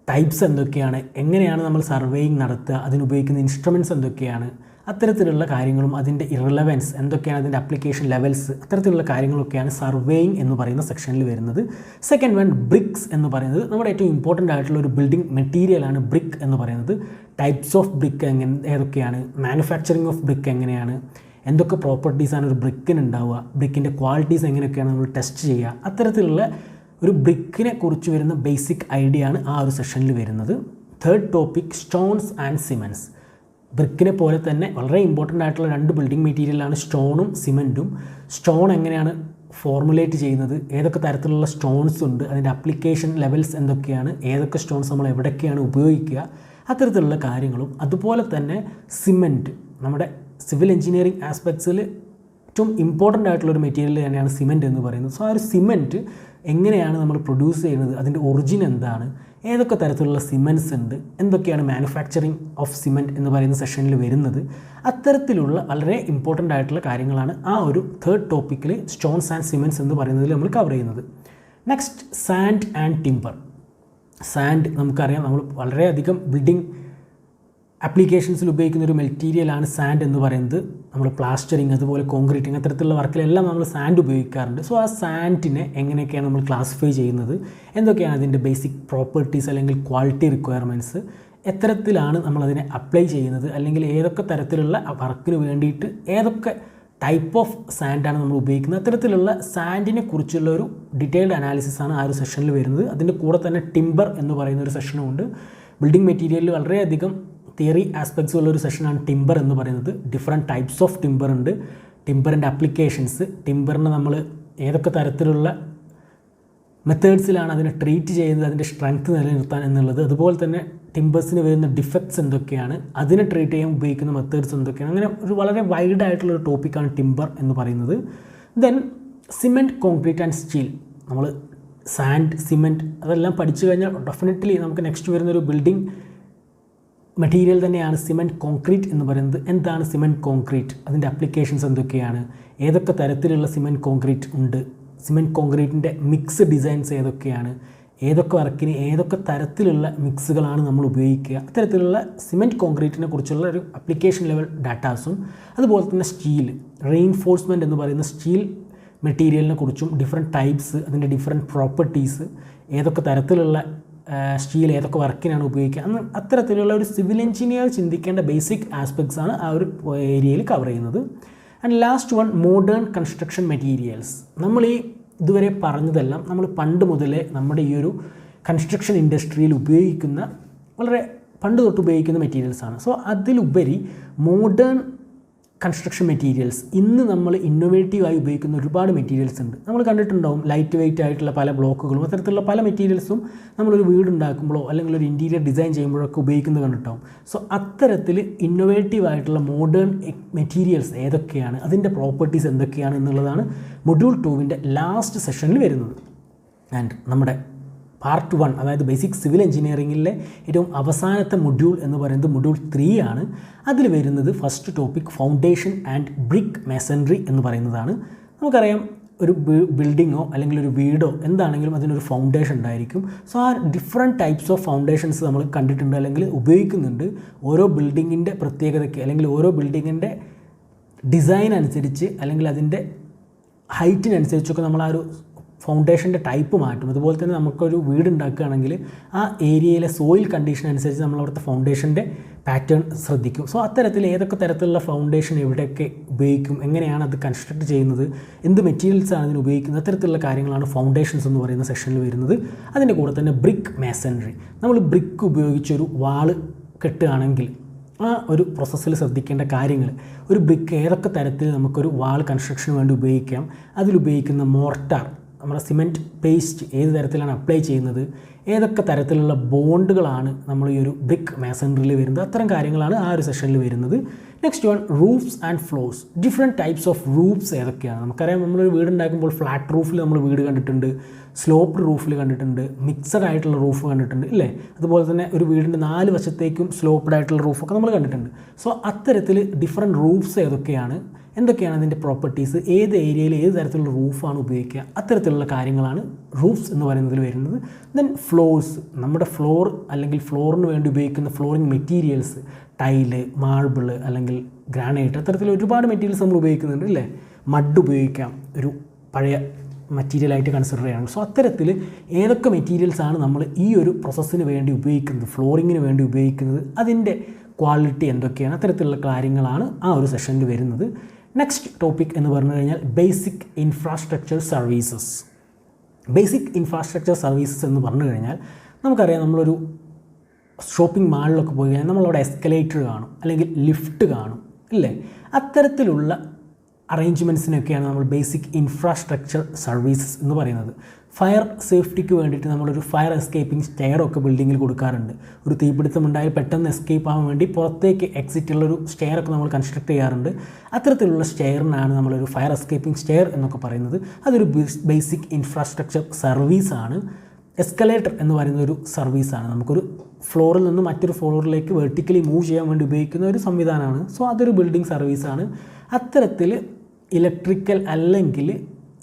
ടൈപ്സ് എന്തൊക്കെയാണ്, എങ്ങനെയാണ് നമ്മൾ സർവേയിങ് നടത്തുക, അതിനുപയോഗിക്കുന്ന ഇൻസ്ട്രുമെൻറ്റ്സ് എന്തൊക്കെയാണ്, അത്തരത്തിലുള്ള കാര്യങ്ങളും അതിൻ്റെ ഇറലവൻസ് എന്തൊക്കെയാണ്, അതിൻ്റെ ആപ്ലിക്കേഷൻ ലെവൽസ്, അത്തരത്തിലുള്ള കാര്യങ്ങളൊക്കെയാണ് സർവേയിങ് എന്ന് പറയുന്ന സെക്ഷനിൽ വരുന്നത്. സെക്കൻഡ് വൺ ബ്രിക്സ് എന്ന് പറയുന്നത് നമ്മുടെ ഏറ്റവും ഇമ്പോർട്ടൻ്റ് ആയിട്ടുള്ള ഒരു ബിൽഡിംഗ് മെറ്റീരിയലാണ് ബ്രിക്ക് എന്ന് പറയുന്നത്. ടൈപ്സ് ഓഫ് ബ്രിക്ക് ഏതൊക്കെയാണ്, മാനുഫാക്ചറിങ് ഓഫ് ബ്രിക്ക് എങ്ങനെയാണ്, എന്തൊക്കെ പ്രോപ്പർട്ടീസാണ് ഒരു ബ്രിക്കിന് ഉണ്ടാവുക, ബ്രിക്കിൻ്റെ ക്വാളിറ്റീസ് എങ്ങനെയൊക്കെയാണ് നമ്മൾ ടെസ്റ്റ് ചെയ്യുക, അത്തരത്തിലുള്ള ഒരു ബ്രിക്കിനെ കുറിച്ച് വരുന്ന ബേസിക് ഐഡിയ ആണ് ആ ഒരു സെഷനിൽ വരുന്നത്. Third topic stones and cements. ബ്രിക്കിനെ പോലെ തന്നെ വളരെ ഇമ്പോർട്ടൻ്റ് ആയിട്ടുള്ള 2 ബിൽഡിംഗ് മെറ്റീരിയലാണ് സ്റ്റോണും സിമെൻറ്റും. സ്റ്റോൺ എങ്ങനെയാണ് ഫോർമുലേറ്റ് ചെയ്യുന്നത്, ഏതൊക്കെ തരത്തിലുള്ള സ്റ്റോൺസ് ഉണ്ട്, അതിൻ്റെ ആപ്ലിക്കേഷൻ ലെവൽസ് എന്തൊക്കെയാണ്, ഏതൊക്കെ സ്റ്റോൺസ് നമ്മൾ എവിടെയൊക്കെയാണ് ഉപയോഗിക്കുക, അത്തരത്തിലുള്ള കാര്യങ്ങളും. അതുപോലെ തന്നെ സിമെൻറ്റ് നമ്മുടെ സിവിൽ എഞ്ചിനീയറിംഗ് ആസ്പെക്ട്സിൽ ഏറ്റവും ഇമ്പോർട്ടൻ്റ് ആയിട്ടുള്ളൊരു മെറ്റീരിയൽ തന്നെയാണ് സിമെൻറ്റ് എന്ന് പറയുന്നത്. സോ ആ ഒരു സിമെൻറ്റ് എങ്ങനെയാണ് നമ്മൾ പ്രൊഡ്യൂസ് ചെയ്യുന്നത്, അതിൻ്റെ ഒറിജിൻ എന്താണ്, ഏതൊക്കെ തരത്തിലുള്ള സിമെൻറ്റ്സ് ഉണ്ട്, എന്തൊക്കെയാണ് മാനുഫാക്ചറിങ് ഓഫ് സിമെൻറ്റ് എന്ന് പറയുന്ന സെഷനിൽ വരുന്നത്, അത്തരത്തിലുള്ള വളരെ ഇമ്പോർട്ടൻ്റ് ആയിട്ടുള്ള കാര്യങ്ങളാണ് ആ ഒരു തേർഡ് ടോപ്പിക്കിൽ സ്റ്റോൺസ് ആൻഡ് സിമെൻറ്റ്സ് എന്ന് പറയുന്നതിൽ നമ്മൾ കവർ ചെയ്യുന്നത്. Next sand and timber. Sand നമുക്കറിയാം, നമ്മൾ വളരെയധികം ബിൽഡിംഗ് ആപ്ലിക്കേഷൻസിൽ ഉപയോഗിക്കുന്ന ഒരു മെറ്റീരിയലാണ് സാൻഡ് എന്ന് പറയുന്നത്. നമ്മൾ പ്ലാസ്റ്ററിങ് അതുപോലെ കോൺക്രീറ്റിങ് അത്തരത്തിലുള്ള വർക്കിലെല്ലാം നമ്മൾ സാൻഡ് ഉപയോഗിക്കാറുണ്ട്. സോ ആ സാൻഡിനെ എങ്ങനെയൊക്കെയാണ് നമ്മൾ ക്ലാസിഫൈ ചെയ്യുന്നത്, എന്തൊക്കെയാണ് അതിൻ്റെ ബേസിക് പ്രോപ്പർട്ടീസ് അല്ലെങ്കിൽ ക്വാളിറ്റി റിക്വയർമെൻറ്റ്സ്, എത്തരത്തിലാണ് നമ്മളതിനെ അപ്ലൈ ചെയ്യുന്നത്, അല്ലെങ്കിൽ ഏതൊക്കെ തരത്തിലുള്ള വർക്കിന് വേണ്ടിയിട്ട് ഏതൊക്കെ ടൈപ്പ് ഓഫ് സാൻഡാണ് നമ്മൾ ഉപയോഗിക്കുന്നത്. അത്തരത്തിലുള്ള സാൻഡിനെ കുറിച്ചുള്ള ഒരു ഡീറ്റെയിൽഡ് അനാലിസിസാണ് ആ ഒരു സെഷനിൽ വരുന്നത്. അതിൻ്റെ കൂടെ തന്നെ ടിമ്പർ എന്ന് പറയുന്ന ഒരു സെഷനും ഉണ്ട്. ബിൽഡിംഗ് മെറ്റീരിയലിൽ വളരെയധികം തിയറി ആസ്പെക്ട്സ് ഉള്ള ഒരു സെഷനാണ് ടിമ്പർ എന്ന് പറയുന്നത്. ഡിഫറെൻറ്റ് ടൈപ്സ് ഓഫ് ടിമ്പർ ഉണ്ട്, ടിമ്പറിൻ്റെ അപ്ലിക്കേഷൻസ്, ടിമ്പറിനെ നമ്മൾ ഏതൊക്കെ തരത്തിലുള്ള മെത്തേഡ്സിലാണ് അതിനെ ട്രീറ്റ് ചെയ്യുന്നത്, അതിൻ്റെ സ്ട്രെങ്ത് നിലനിർത്താൻ എന്നുള്ളത്, അതുപോലെ തന്നെ ടിമ്പേഴ്സിന് വരുന്ന ഡിഫക്ട്സ് എന്തൊക്കെയാണ്, അതിനെ ട്രീറ്റ് ചെയ്യാൻ ഉപയോഗിക്കുന്ന മെത്തേഡ്സ് എന്തൊക്കെയാണ്, അങ്ങനെ ഒരു വളരെ വൈഡ് ആയിട്ടുള്ളൊരു ടോപ്പിക്കാണ് ടിമ്പർ എന്ന് പറയുന്നത്. Then cement, concrete and steel. നമ്മൾ സാൻഡ്, സിമെൻറ്റ് അതെല്ലാം പഠിച്ചു കഴിഞ്ഞാൽ ഡെഫിനറ്റ്ലി നമുക്ക് നെക്സ്റ്റ് വരുന്നൊരു ബിൽഡിംഗ് മെറ്റീരിയൽ തന്നെയാണ് സിമെൻറ്റ് കോൺക്രീറ്റ് എന്ന് പറയുന്നത്. എന്താണ് സിമെൻറ്റ് കോൺക്രീറ്റ്, അതിൻ്റെ അപ്ലിക്കേഷൻസ് എന്തൊക്കെയാണ്, ഏതൊക്കെ തരത്തിലുള്ള സിമെൻറ്റ് കോൺക്രീറ്റ് ഉണ്ട്, സിമെൻറ്റ് കോൺക്രീറ്റിൻ്റെ മിക്സ് ഡിസൈൻസ് ഏതൊക്കെയാണ്, ഏതൊക്കെ വർക്കിന് ഏതൊക്കെ തരത്തിലുള്ള മിക്സുകളാണ് നമ്മൾ ഉപയോഗിക്കുക, അത്തരത്തിലുള്ള സിമെൻറ്റ് കോൺക്രീറ്റിനെ കുറിച്ചുള്ള ഒരു അപ്ലിക്കേഷൻ ലെവൽ ഡാറ്റാസും, അതുപോലെ തന്നെ സ്റ്റീൽ, റെയിൻഫോഴ്സ്മെൻറ്റ് എന്ന് പറയുന്ന സ്റ്റീൽ മെറ്റീരിയലിനെ കുറിച്ചും ഡിഫറെൻറ്റ് ടൈപ്സ്, അതിൻ്റെ ഡിഫറെൻറ്റ് പ്രോപ്പർട്ടീസ്, ഏതൊക്കെ തരത്തിലുള്ള സ്റ്റീൽ ഏതൊക്കെ വർക്കിനാണ് ഉപയോഗിക്കുക, അത്തരത്തിലുള്ള ഒരു സിവിൽ എഞ്ചിനീയർ ചിന്തിക്കേണ്ട ബേസിക് ആസ്പെക്ട്സ് ആണ് ആ ഒരു ഏരിയയിൽ കവർ ചെയ്യുന്നത്. And last one, modern construction materials. നമ്മൾ ഈ ഇതുവരെ പറഞ്ഞതെല്ലാം നമ്മൾ പണ്ട് മുതലേ നമ്മുടെ ഈ ഒരു കൺസ്ട്രക്ഷൻ ഇൻഡസ്ട്രിയിൽ ഉപയോഗിക്കുന്ന, വളരെ പണ്ട് തൊട്ട് ഉപയോഗിക്കുന്ന മെറ്റീരിയൽസാണ്. സോ അതിലുപരി മോഡേൺ കൺസ്ട്രക്ഷൻ മെറ്റീരിയൽസ്, ഇന്ന് നമ്മൾ ഇന്നോവേറ്റീവായി ഉപയോഗിക്കുന്ന ഒരുപാട് മെറ്റീരിയൽസ് ഉണ്ട്. നമ്മൾ കണ്ടിട്ടുണ്ടാവും ലൈറ്റ് വെയ്റ്റ് ആയിട്ടുള്ള പല ബ്ലോക്കുകളും, അത്തരത്തിലുള്ള പല മെറ്റീരിയൽസും നമ്മളൊരു വീട് ഉണ്ടാക്കുമ്പോഴോ അല്ലെങ്കിൽ ഒരു ഇൻറ്റീരിയർ ഡിസൈൻ ചെയ്യുമ്പോഴൊക്കെ ഉപയോഗിക്കുന്നത് കണ്ടിട്ടുണ്ടാവും. സോ അത്തരത്തിൽ ഇന്നോവേറ്റീവ് ആയിട്ടുള്ള മോഡേൺ മെറ്റീരിയൽസ് ഏതൊക്കെയാണ്, അതിൻ്റെ പ്രോപ്പർട്ടീസ് എന്തൊക്കെയാണ് എന്നുള്ളതാണ് മൊഡ്യൂൾ 2 ലാസ്റ്റ് സെഷനിൽ വരുന്നത്. ആൻഡ് നമ്മുടെ പാർട്ട് 1, അതായത് ബേസിക് സിവിൽ എഞ്ചിനീയറിംഗിലെ ഏറ്റവും അവസാനത്തെ മൊഡ്യൂൾ എന്ന് പറയുന്നത് മൊഡ്യൂൾ 3 ആണ്. അതിൽ വരുന്നത് first topic foundation and brick masonry എന്ന് പറയുന്നതാണ്. നമുക്കറിയാം ഒരു ബിൽഡിങ്ങോ അല്ലെങ്കിൽ ഒരു വീടോ എന്താണെങ്കിലും അതിനൊരു ഫൗണ്ടേഷൻ ഉണ്ടായിരിക്കും. സോ ആ ഡിഫറെൻറ്റ് ടൈപ്സ് ഓഫ് ഫൗണ്ടേഷൻസ് നമ്മൾ കണ്ടിട്ടുണ്ട് അല്ലെങ്കിൽ ഉപയോഗിക്കുന്നുണ്ട്. ഓരോ ബിൽഡിങ്ങിൻ്റെ പ്രത്യേകതയ്ക്ക് അല്ലെങ്കിൽ ഓരോ ബിൽഡിങ്ങിൻ്റെ ഡിസൈൻ അനുസരിച്ച് അല്ലെങ്കിൽ അതിൻ്റെ ഹൈറ്റിനനുസരിച്ചൊക്കെ നമ്മൾ ആ ഒരു ഫൗണ്ടേഷൻ്റെ ടൈപ്പ് മാറ്റും. അതുപോലെ തന്നെ നമുക്കൊരു വീട് ഉണ്ടാക്കുകയാണെങ്കിൽ ആ ഏരിയയിലെ സോയിൽ കണ്ടീഷൻ അനുസരിച്ച് നമ്മൾ അവിടുത്തെ ഫൗണ്ടേഷൻ്റെ പാറ്റേൺ ശ്രദ്ധിക്കും. സോ അത്തരത്തിൽ ഏതൊക്കെ തരത്തിലുള്ള ഫൗണ്ടേഷൻ എവിടെയൊക്കെ ഉപയോഗിക്കും, എങ്ങനെയാണ് അത് കൺസ്ട്രക്ട് ചെയ്യുന്നത്, എന്ത് മെറ്റീരിയൽസാണ് അതിന് ഉപയോഗിക്കുന്നത്, അത്തരത്തിലുള്ള കാര്യങ്ങളാണ് ഫൗണ്ടേഷൻസ് എന്ന് പറയുന്ന സെഷനിൽ വരുന്നത്. അതിൻ്റെ കൂടെ തന്നെ ബ്രിക്ക് മേസൻട്രി. നമ്മൾ ബ്രിക്ക് ഉപയോഗിച്ചൊരു വാള് കെട്ടുകയാണെങ്കിൽ ആ ഒരു പ്രോസസ്സിൽ ശ്രദ്ധിക്കേണ്ട കാര്യങ്ങൾ, ഒരു ബ്രിക്ക് ഏതൊക്കെ തരത്തിൽ നമുക്കൊരു വാൾ കൺസ്ട്രക്ഷന് വേണ്ടി ഉപയോഗിക്കാം, അതിലുപയോഗിക്കുന്ന മോർട്ടാർ, നമ്മുടെ സിമെൻറ്റ് പേസ്റ്റ് ഏത് തരത്തിലാണ് അപ്ലൈ ചെയ്യുന്നത്, ഏതൊക്കെ തരത്തിലുള്ള ബോണ്ടുകളാണ് നമ്മൾ ഈ ഒരു ബ്രിക്ക് മേസൺറിയിൽ വരുന്നത്, അത്തരം കാര്യങ്ങളാണ് ആ ഒരു സെഷനിൽ വരുന്നത്. Next one, roofs and floors. Different types of roofs ഏതൊക്കെയാണ്. നമുക്കറിയാം നമ്മളൊരു വീട് ഉണ്ടാക്കുമ്പോൾ ഫ്ലാറ്റ് റൂഫിൽ നമ്മൾ വീട് കണ്ടിട്ടുണ്ട്, സ്ലോപ്ഡ് റൂഫിൽ കണ്ടിട്ടുണ്ട്, മിക്സഡ് ആയിട്ടുള്ള റൂഫ് കണ്ടിട്ടുണ്ട് ഇല്ലേ. അതുപോലെ തന്നെ ഒരു വീടിൻ്റെ 4 വശത്തേക്കും സ്ലോപ്ഡ് ആയിട്ടുള്ള റൂഫൊക്കെ നമ്മൾ കണ്ടിട്ടുണ്ട്. സോ അത്തരത്തിൽ ഡിഫറെൻറ്റ് റൂഫ്സ് ഏതൊക്കെയാണ്, എന്തൊക്കെയാണ് അതിൻ്റെ പ്രോപ്പർട്ടീസ്, ഏത് ഏരിയയിൽ ഏത് തരത്തിലുള്ള റൂഫാണ് ഉപയോഗിക്കുക, അത്തരത്തിലുള്ള കാര്യങ്ങളാണ് റൂഫ്സ് എന്ന് പറയുന്നതിൽ വരുന്നത്. ദെൻ ഫ്ലോർസ്, നമ്മുടെ ഫ്ലോർ അല്ലെങ്കിൽ ഫ്ലോറിന് വേണ്ടി ഉപയോഗിക്കുന്ന ഫ്ലോറിങ് മെറ്റീരിയൽസ്, ടൈല്, മാർബിൾ അല്ലെങ്കിൽ ഗ്രാനൈറ്റ്, അത്തരത്തിൽ ഒരുപാട് മെറ്റീരിയൽസ് നമ്മൾ ഉപയോഗിക്കുന്നുണ്ട് ഇല്ലേ. മഡ് ഉപയോഗിക്കാം, ഒരു പഴയ മെറ്റീരിയലായിട്ട് കൺസിഡർ ചെയ്യണം. സോ അത്തരത്തിൽ ഏതൊക്കെ മെറ്റീരിയൽസാണ് നമ്മൾ ഈ ഒരു പ്രോസസ്സിന് വേണ്ടി ഉപയോഗിക്കുന്നത്, ഫ്ലോറിങ്ങിന് വേണ്ടി ഉപയോഗിക്കുന്നത്, അതിൻ്റെ ക്വാളിറ്റി എന്തൊക്കെയാണ്, അത്തരത്തിലുള്ള കാര്യങ്ങളാണ് ആ ഒരു സെഷനിൽ വരുന്നത്. നെക്സ്റ്റ് ടോപ്പിക് എന്ന് പറഞ്ഞു കഴിഞ്ഞാൽ basic infrastructure services. Basic infrastructure services എന്ന് പറഞ്ഞു കഴിഞ്ഞാൽ നമുക്കറിയാം, നമ്മളൊരു ഷോപ്പിംഗ് മാളിലൊക്കെ പോയി കഴിഞ്ഞാൽ നമ്മളവിടെ എസ്കലേറ്റർ കാണും അല്ലെങ്കിൽ ലിഫ്റ്റ് കാണും ഇല്ലേ. അത്തരത്തിലുള്ള അറേഞ്ച്മെൻറ്റ്സിനൊക്കെയാണ് നമ്മൾ ബേസിക് ഇൻഫ്രാസ്ട്രക്ചർ സർവീസസ് എന്ന് പറയുന്നത്. ഫയർ സേഫ്റ്റിക്ക് വേണ്ടിയിട്ട് നമ്മളൊരു ഫയർ എസ്കേപ്പിംഗ് സ്റ്റെയറൊക്കെ ബിൽഡിങ്ങിൽ കൊടുക്കാറുണ്ട്. ഒരു തീപിടുത്തം ഉണ്ടായാൽ പെട്ടെന്ന് എസ്കേപ്പ് ആവാൻ വേണ്ടി പുറത്തേക്ക് എക്സിറ്റുള്ളൊരു സ്റ്റെയറൊക്കെ നമ്മൾ കൺസ്ട്രക്ട് ചെയ്യാറുണ്ട്. അത്തരത്തിലുള്ള സ്റ്റെയറിനാണ് നമ്മളൊരു ഫയർ എസ്കേപ്പിംഗ് സ്റ്റെയർ എന്നൊക്കെ പറയുന്നത്. അതൊരു ബേസിക് ഇൻഫ്രാസ്ട്രക്ചർ സർവീസാണ്. എസ്കലേറ്റർ എന്ന് പറയുന്ന ഒരു സർവീസാണ്. നമുക്കൊരു ഫ്ലോറിൽ നിന്ന് മറ്റൊരു ഫ്ലോറിലേക്ക് വെർട്ടിക്കലി മൂവ് ചെയ്യാൻ വേണ്ടി ഉപയോഗിക്കുന്ന ഒരു സംവിധാനമാണ്. സോ അതൊരു ബിൽഡിംഗ് സർവീസാണ്. അത്തരത്തിൽ ഇലക്ട്രിക്കൽ അല്ലെങ്കിൽ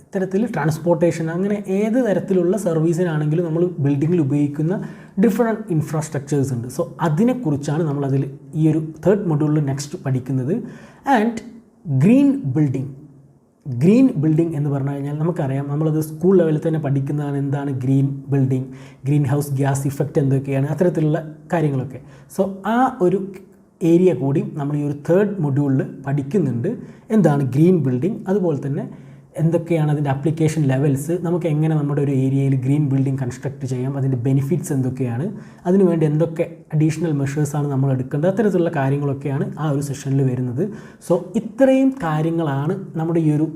ഇത്തരത്തിൽ ട്രാൻസ്പോർട്ടേഷൻ, അങ്ങനെ ഏത് തരത്തിലുള്ള സർവീസിനാണെങ്കിലും നമ്മൾ ബിൽഡിങ്ങിൽ ഉപയോഗിക്കുന്ന ഡിഫറെൻറ്റ് ഇൻഫ്രാസ്ട്രക്ചേഴ്സ് ഉണ്ട്. സോ അതിനെക്കുറിച്ചാണ് നമ്മളതിൽ ഈ ഒരു 3rd മൊഡ്യൂളിൽ നെക്സ്റ്റ് പഠിക്കുന്നത്. And green building. Green building എന്ന് പറഞ്ഞു കഴിഞ്ഞാൽ നമുക്കറിയാം, നമ്മളത് സ്കൂൾ ലെവലിൽ തന്നെ പഠിക്കുന്നതാണ്. എന്താണ് green building, green house gas effect എന്തൊക്കെയാണ്, അത്തരത്തിലുള്ള കാര്യങ്ങളൊക്കെ. സോ ആ ഒരു ഏരിയ കൂടി നമ്മൾ ഈ ഒരു 3rd മൊഡ്യൂളിൽ പഠിക്കുന്നുണ്ട്. എന്താണ് ഗ്രീൻ ബിൽഡിംഗ്, അതുപോലെ തന്നെ എന്തൊക്കെയാണ് അതിൻ്റെ ആപ്ലിക്കേഷൻ ലെവൽസ്, നമുക്ക് എങ്ങനെ നമ്മുടെ ഒരു ഏരിയയിൽ ഗ്രീൻ ബിൽഡിംഗ് കൺസ്ട്രക്റ്റ് ചെയ്യാം, അതിൻ്റെ ബെനിഫിറ്റ്സ് എന്തൊക്കെയാണ്, അതിനുവേണ്ടി എന്തൊക്കെ അഡീഷണൽ മെഷേഴ്സാണ് നമ്മൾ എടുക്കേണ്ടത്, അത്തരത്തിലുള്ള കാര്യങ്ങളൊക്കെയാണ് ആ ഒരു സെഷനിൽ വരുന്നത്. സോ ഇത്രയും കാര്യങ്ങളാണ് നമ്മുടെ ഈ ഒരു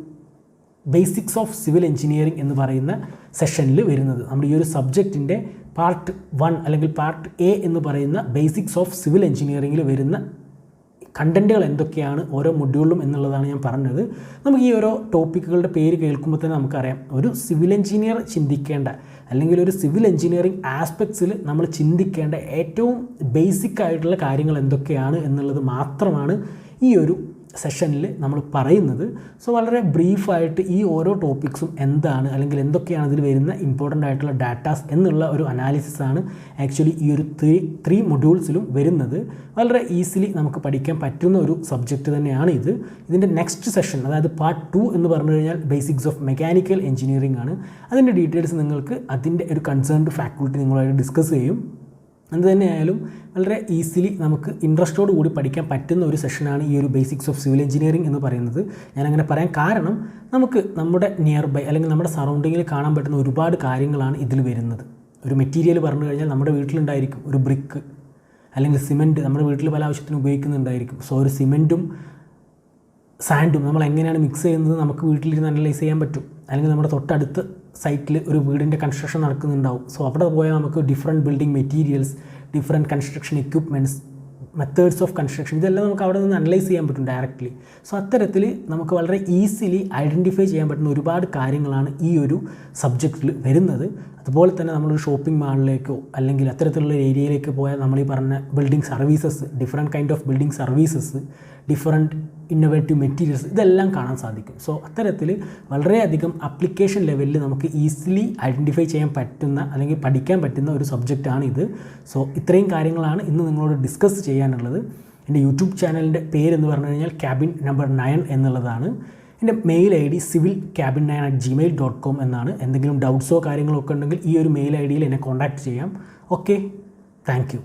ബേസിക്സ് ഓഫ് സിവിൽ എഞ്ചിനീയറിംഗ് എന്ന് പറയുന്ന സെഷനിൽ വരുന്നത്. നമ്മുടെ ഈ ഒരു സബ്ജക്റ്റിൻ്റെ പാർട്ട് 1 അല്ലെങ്കിൽ പാർട്ട് എ എന്ന് പറയുന്ന ബേസിക്സ് ഓഫ് സിവിൽ എഞ്ചിനീയറിംഗിൽ വരുന്ന കണ്ടൻറ്റുകൾ എന്തൊക്കെയാണ് ഓരോ മൊഡ്യൂളിലും എന്നുള്ളതാണ് ഞാൻ പറഞ്ഞത്. നമുക്ക് ഈ ഓരോ ടോപ്പിക്കുകളുടെ പേര് കേൾക്കുമ്പോൾ തന്നെ നമുക്കറിയാം ഒരു സിവിൽ എഞ്ചിനീയർ ചിന്തിക്കേണ്ട അല്ലെങ്കിൽ ഒരു സിവിൽ എഞ്ചിനീയറിംഗ് ആസ്പെക്ട്സിൽ നമ്മൾ ചിന്തിക്കേണ്ട ഏറ്റവും ബേസിക് ആയിട്ടുള്ള കാര്യങ്ങൾ എന്തൊക്കെയാണ് എന്നുള്ളത് മാത്രമാണ് ഈ ഒരു സെഷനിൽ നമ്മൾ പറയുന്നത്. സോ വളരെ ബ്രീഫായിട്ട് ഈ ഓരോ ടോപ്പിക്സും എന്താണ് അല്ലെങ്കിൽ എന്തൊക്കെയാണ് അതിൽ വരുന്ന ഇമ്പോർട്ടൻ്റ് ആയിട്ടുള്ള ഡാറ്റാസ് എന്നുള്ള ഒരു അനാലിസിസാണ് ആക്ച്വലി ഈ ഒരു 3 മൊഡ്യൂൾസിലും വരുന്നത്. വളരെ ഈസിലി നമുക്ക് പഠിക്കാൻ പറ്റുന്ന ഒരു സബ്ജക്റ്റ് തന്നെയാണ് ഇത്. ഇതിൻ്റെ നെക്സ്റ്റ് സെഷൻ, അതായത് പാർട്ട് 2 എന്ന് പറഞ്ഞു കഴിഞ്ഞാൽ ബേസിക്സ് ഓഫ് മെക്കാനിക്കൽ എഞ്ചിനീയറിംഗ് ആണ്. അതിൻ്റെ ഡീറ്റെയിൽസ് നിങ്ങൾക്ക് അതിൻ്റെ ഒരു കൺസേൺഡ് ഫാക്കൽറ്റി നിങ്ങളുമായിട്ട് ഡിസ്കസ് ചെയ്യും. എന്ത് തന്നെയായാലും വളരെ ഈസിലി നമുക്ക് ഇൻട്രസ്റ്റോട് കൂടി പഠിക്കാൻ പറ്റുന്ന ഒരു സെഷനാണ് ഈ ഒരു ബേസിക്സ് ഓഫ് സിവിൽ എഞ്ചിനീയറിംഗ് എന്ന് പറയുന്നത്. ഞാനങ്ങനെ പറയാൻ കാരണം നമുക്ക് നമ്മുടെ നിയർ ബൈ അല്ലെങ്കിൽ നമ്മുടെ സറൗണ്ടിങ്ങിൽ കാണാൻ പറ്റുന്ന ഒരുപാട് കാര്യങ്ങളാണ് ഇതിൽ വരുന്നത്. ഒരു മെറ്റീരിയൽ പറഞ്ഞു കഴിഞ്ഞാൽ നമ്മുടെ വീട്ടിലുണ്ടായിരിക്കും ഒരു ബ്രിക്ക് അല്ലെങ്കിൽ സിമെൻറ്റ്, നമ്മുടെ വീട്ടിൽ പല ആവശ്യത്തിന് ഉപയോഗിക്കുന്നുണ്ടായിരിക്കും. സോ ഒരു സിമെൻറ്റും സാൻഡും നമ്മൾ എങ്ങനെയാണ് മിക്സ് ചെയ്യുന്നത് നമുക്ക് വീട്ടിലിരുന്ന് അനലൈസ് ചെയ്യാൻ പറ്റും. അല്ലെങ്കിൽ നമ്മുടെ തൊട്ടടുത്ത് സൈറ്റിൽ ഒരു വീടിൻ്റെ കൺസ്ട്രക്ഷൻ നടക്കുന്നുണ്ടാവും. സോ അവിടെ പോയാൽ നമുക്ക് different building materials, different construction equipments, methods of construction, ഇതെല്ലാം നമുക്ക് അവിടെ നിന്ന് അനലൈസ് ചെയ്യാൻ പറ്റും ഡയറക്റ്റ്ലി. സോ അത്തരത്തിൽ നമുക്ക് വളരെ ഈസിലി ഐഡൻറ്റിഫൈ ചെയ്യാൻ പറ്റുന്ന ഒരുപാട് കാര്യങ്ങളാണ് ഈ ഒരു സബ്ജക്റ്റിൽ വരുന്നത്. അതുപോലെ തന്നെ നമ്മളൊരു ഷോപ്പിംഗ് മാളിലേക്കോ അല്ലെങ്കിൽ അത്തരത്തിലുള്ള ഏരിയയിലേക്ക് പോയാൽ നമ്മൾ ഈ പറഞ്ഞ building services, different kind of building services, different innovative materials, ഇതെല്ലാം കാണാൻ സാധിക്കും. സോ അത്തരത്തിൽ വളരെയധികം ആപ്ലിക്കേഷൻ ലെവലിൽ നമുക്ക് ഈസിലി ഐഡൻറ്റിഫൈ ചെയ്യാൻ പറ്റുന്ന അല്ലെങ്കിൽ പഠിക്കാൻ പറ്റുന്ന ഒരു സബ്ജക്റ്റാണ് ഇത്. സോ ഇത്രയും കാര്യങ്ങളാണ് ഇന്ന് നിങ്ങളോട് ഡിസ്കസ് ചെയ്യാനുള്ളത്. എൻ്റെ യൂട്യൂബ് ചാനലിൻ്റെ പേരെന്ന് പറഞ്ഞു കഴിഞ്ഞാൽ ക്യാബിൻ നമ്പർ 9 എന്നുള്ളതാണ്. എൻ്റെ മെയിൽ ID civilcabin9@gmail.com എന്നാണ്. എന്തെങ്കിലും ഡൗട്ട്സോ കാര്യങ്ങളോ ഒക്കെ ഉണ്ടെങ്കിൽ ഈ ഒരു മെയിൽ ID യിൽ എന്നെ കോൺടാക്റ്റ് ചെയ്യാം. Okay, thank you.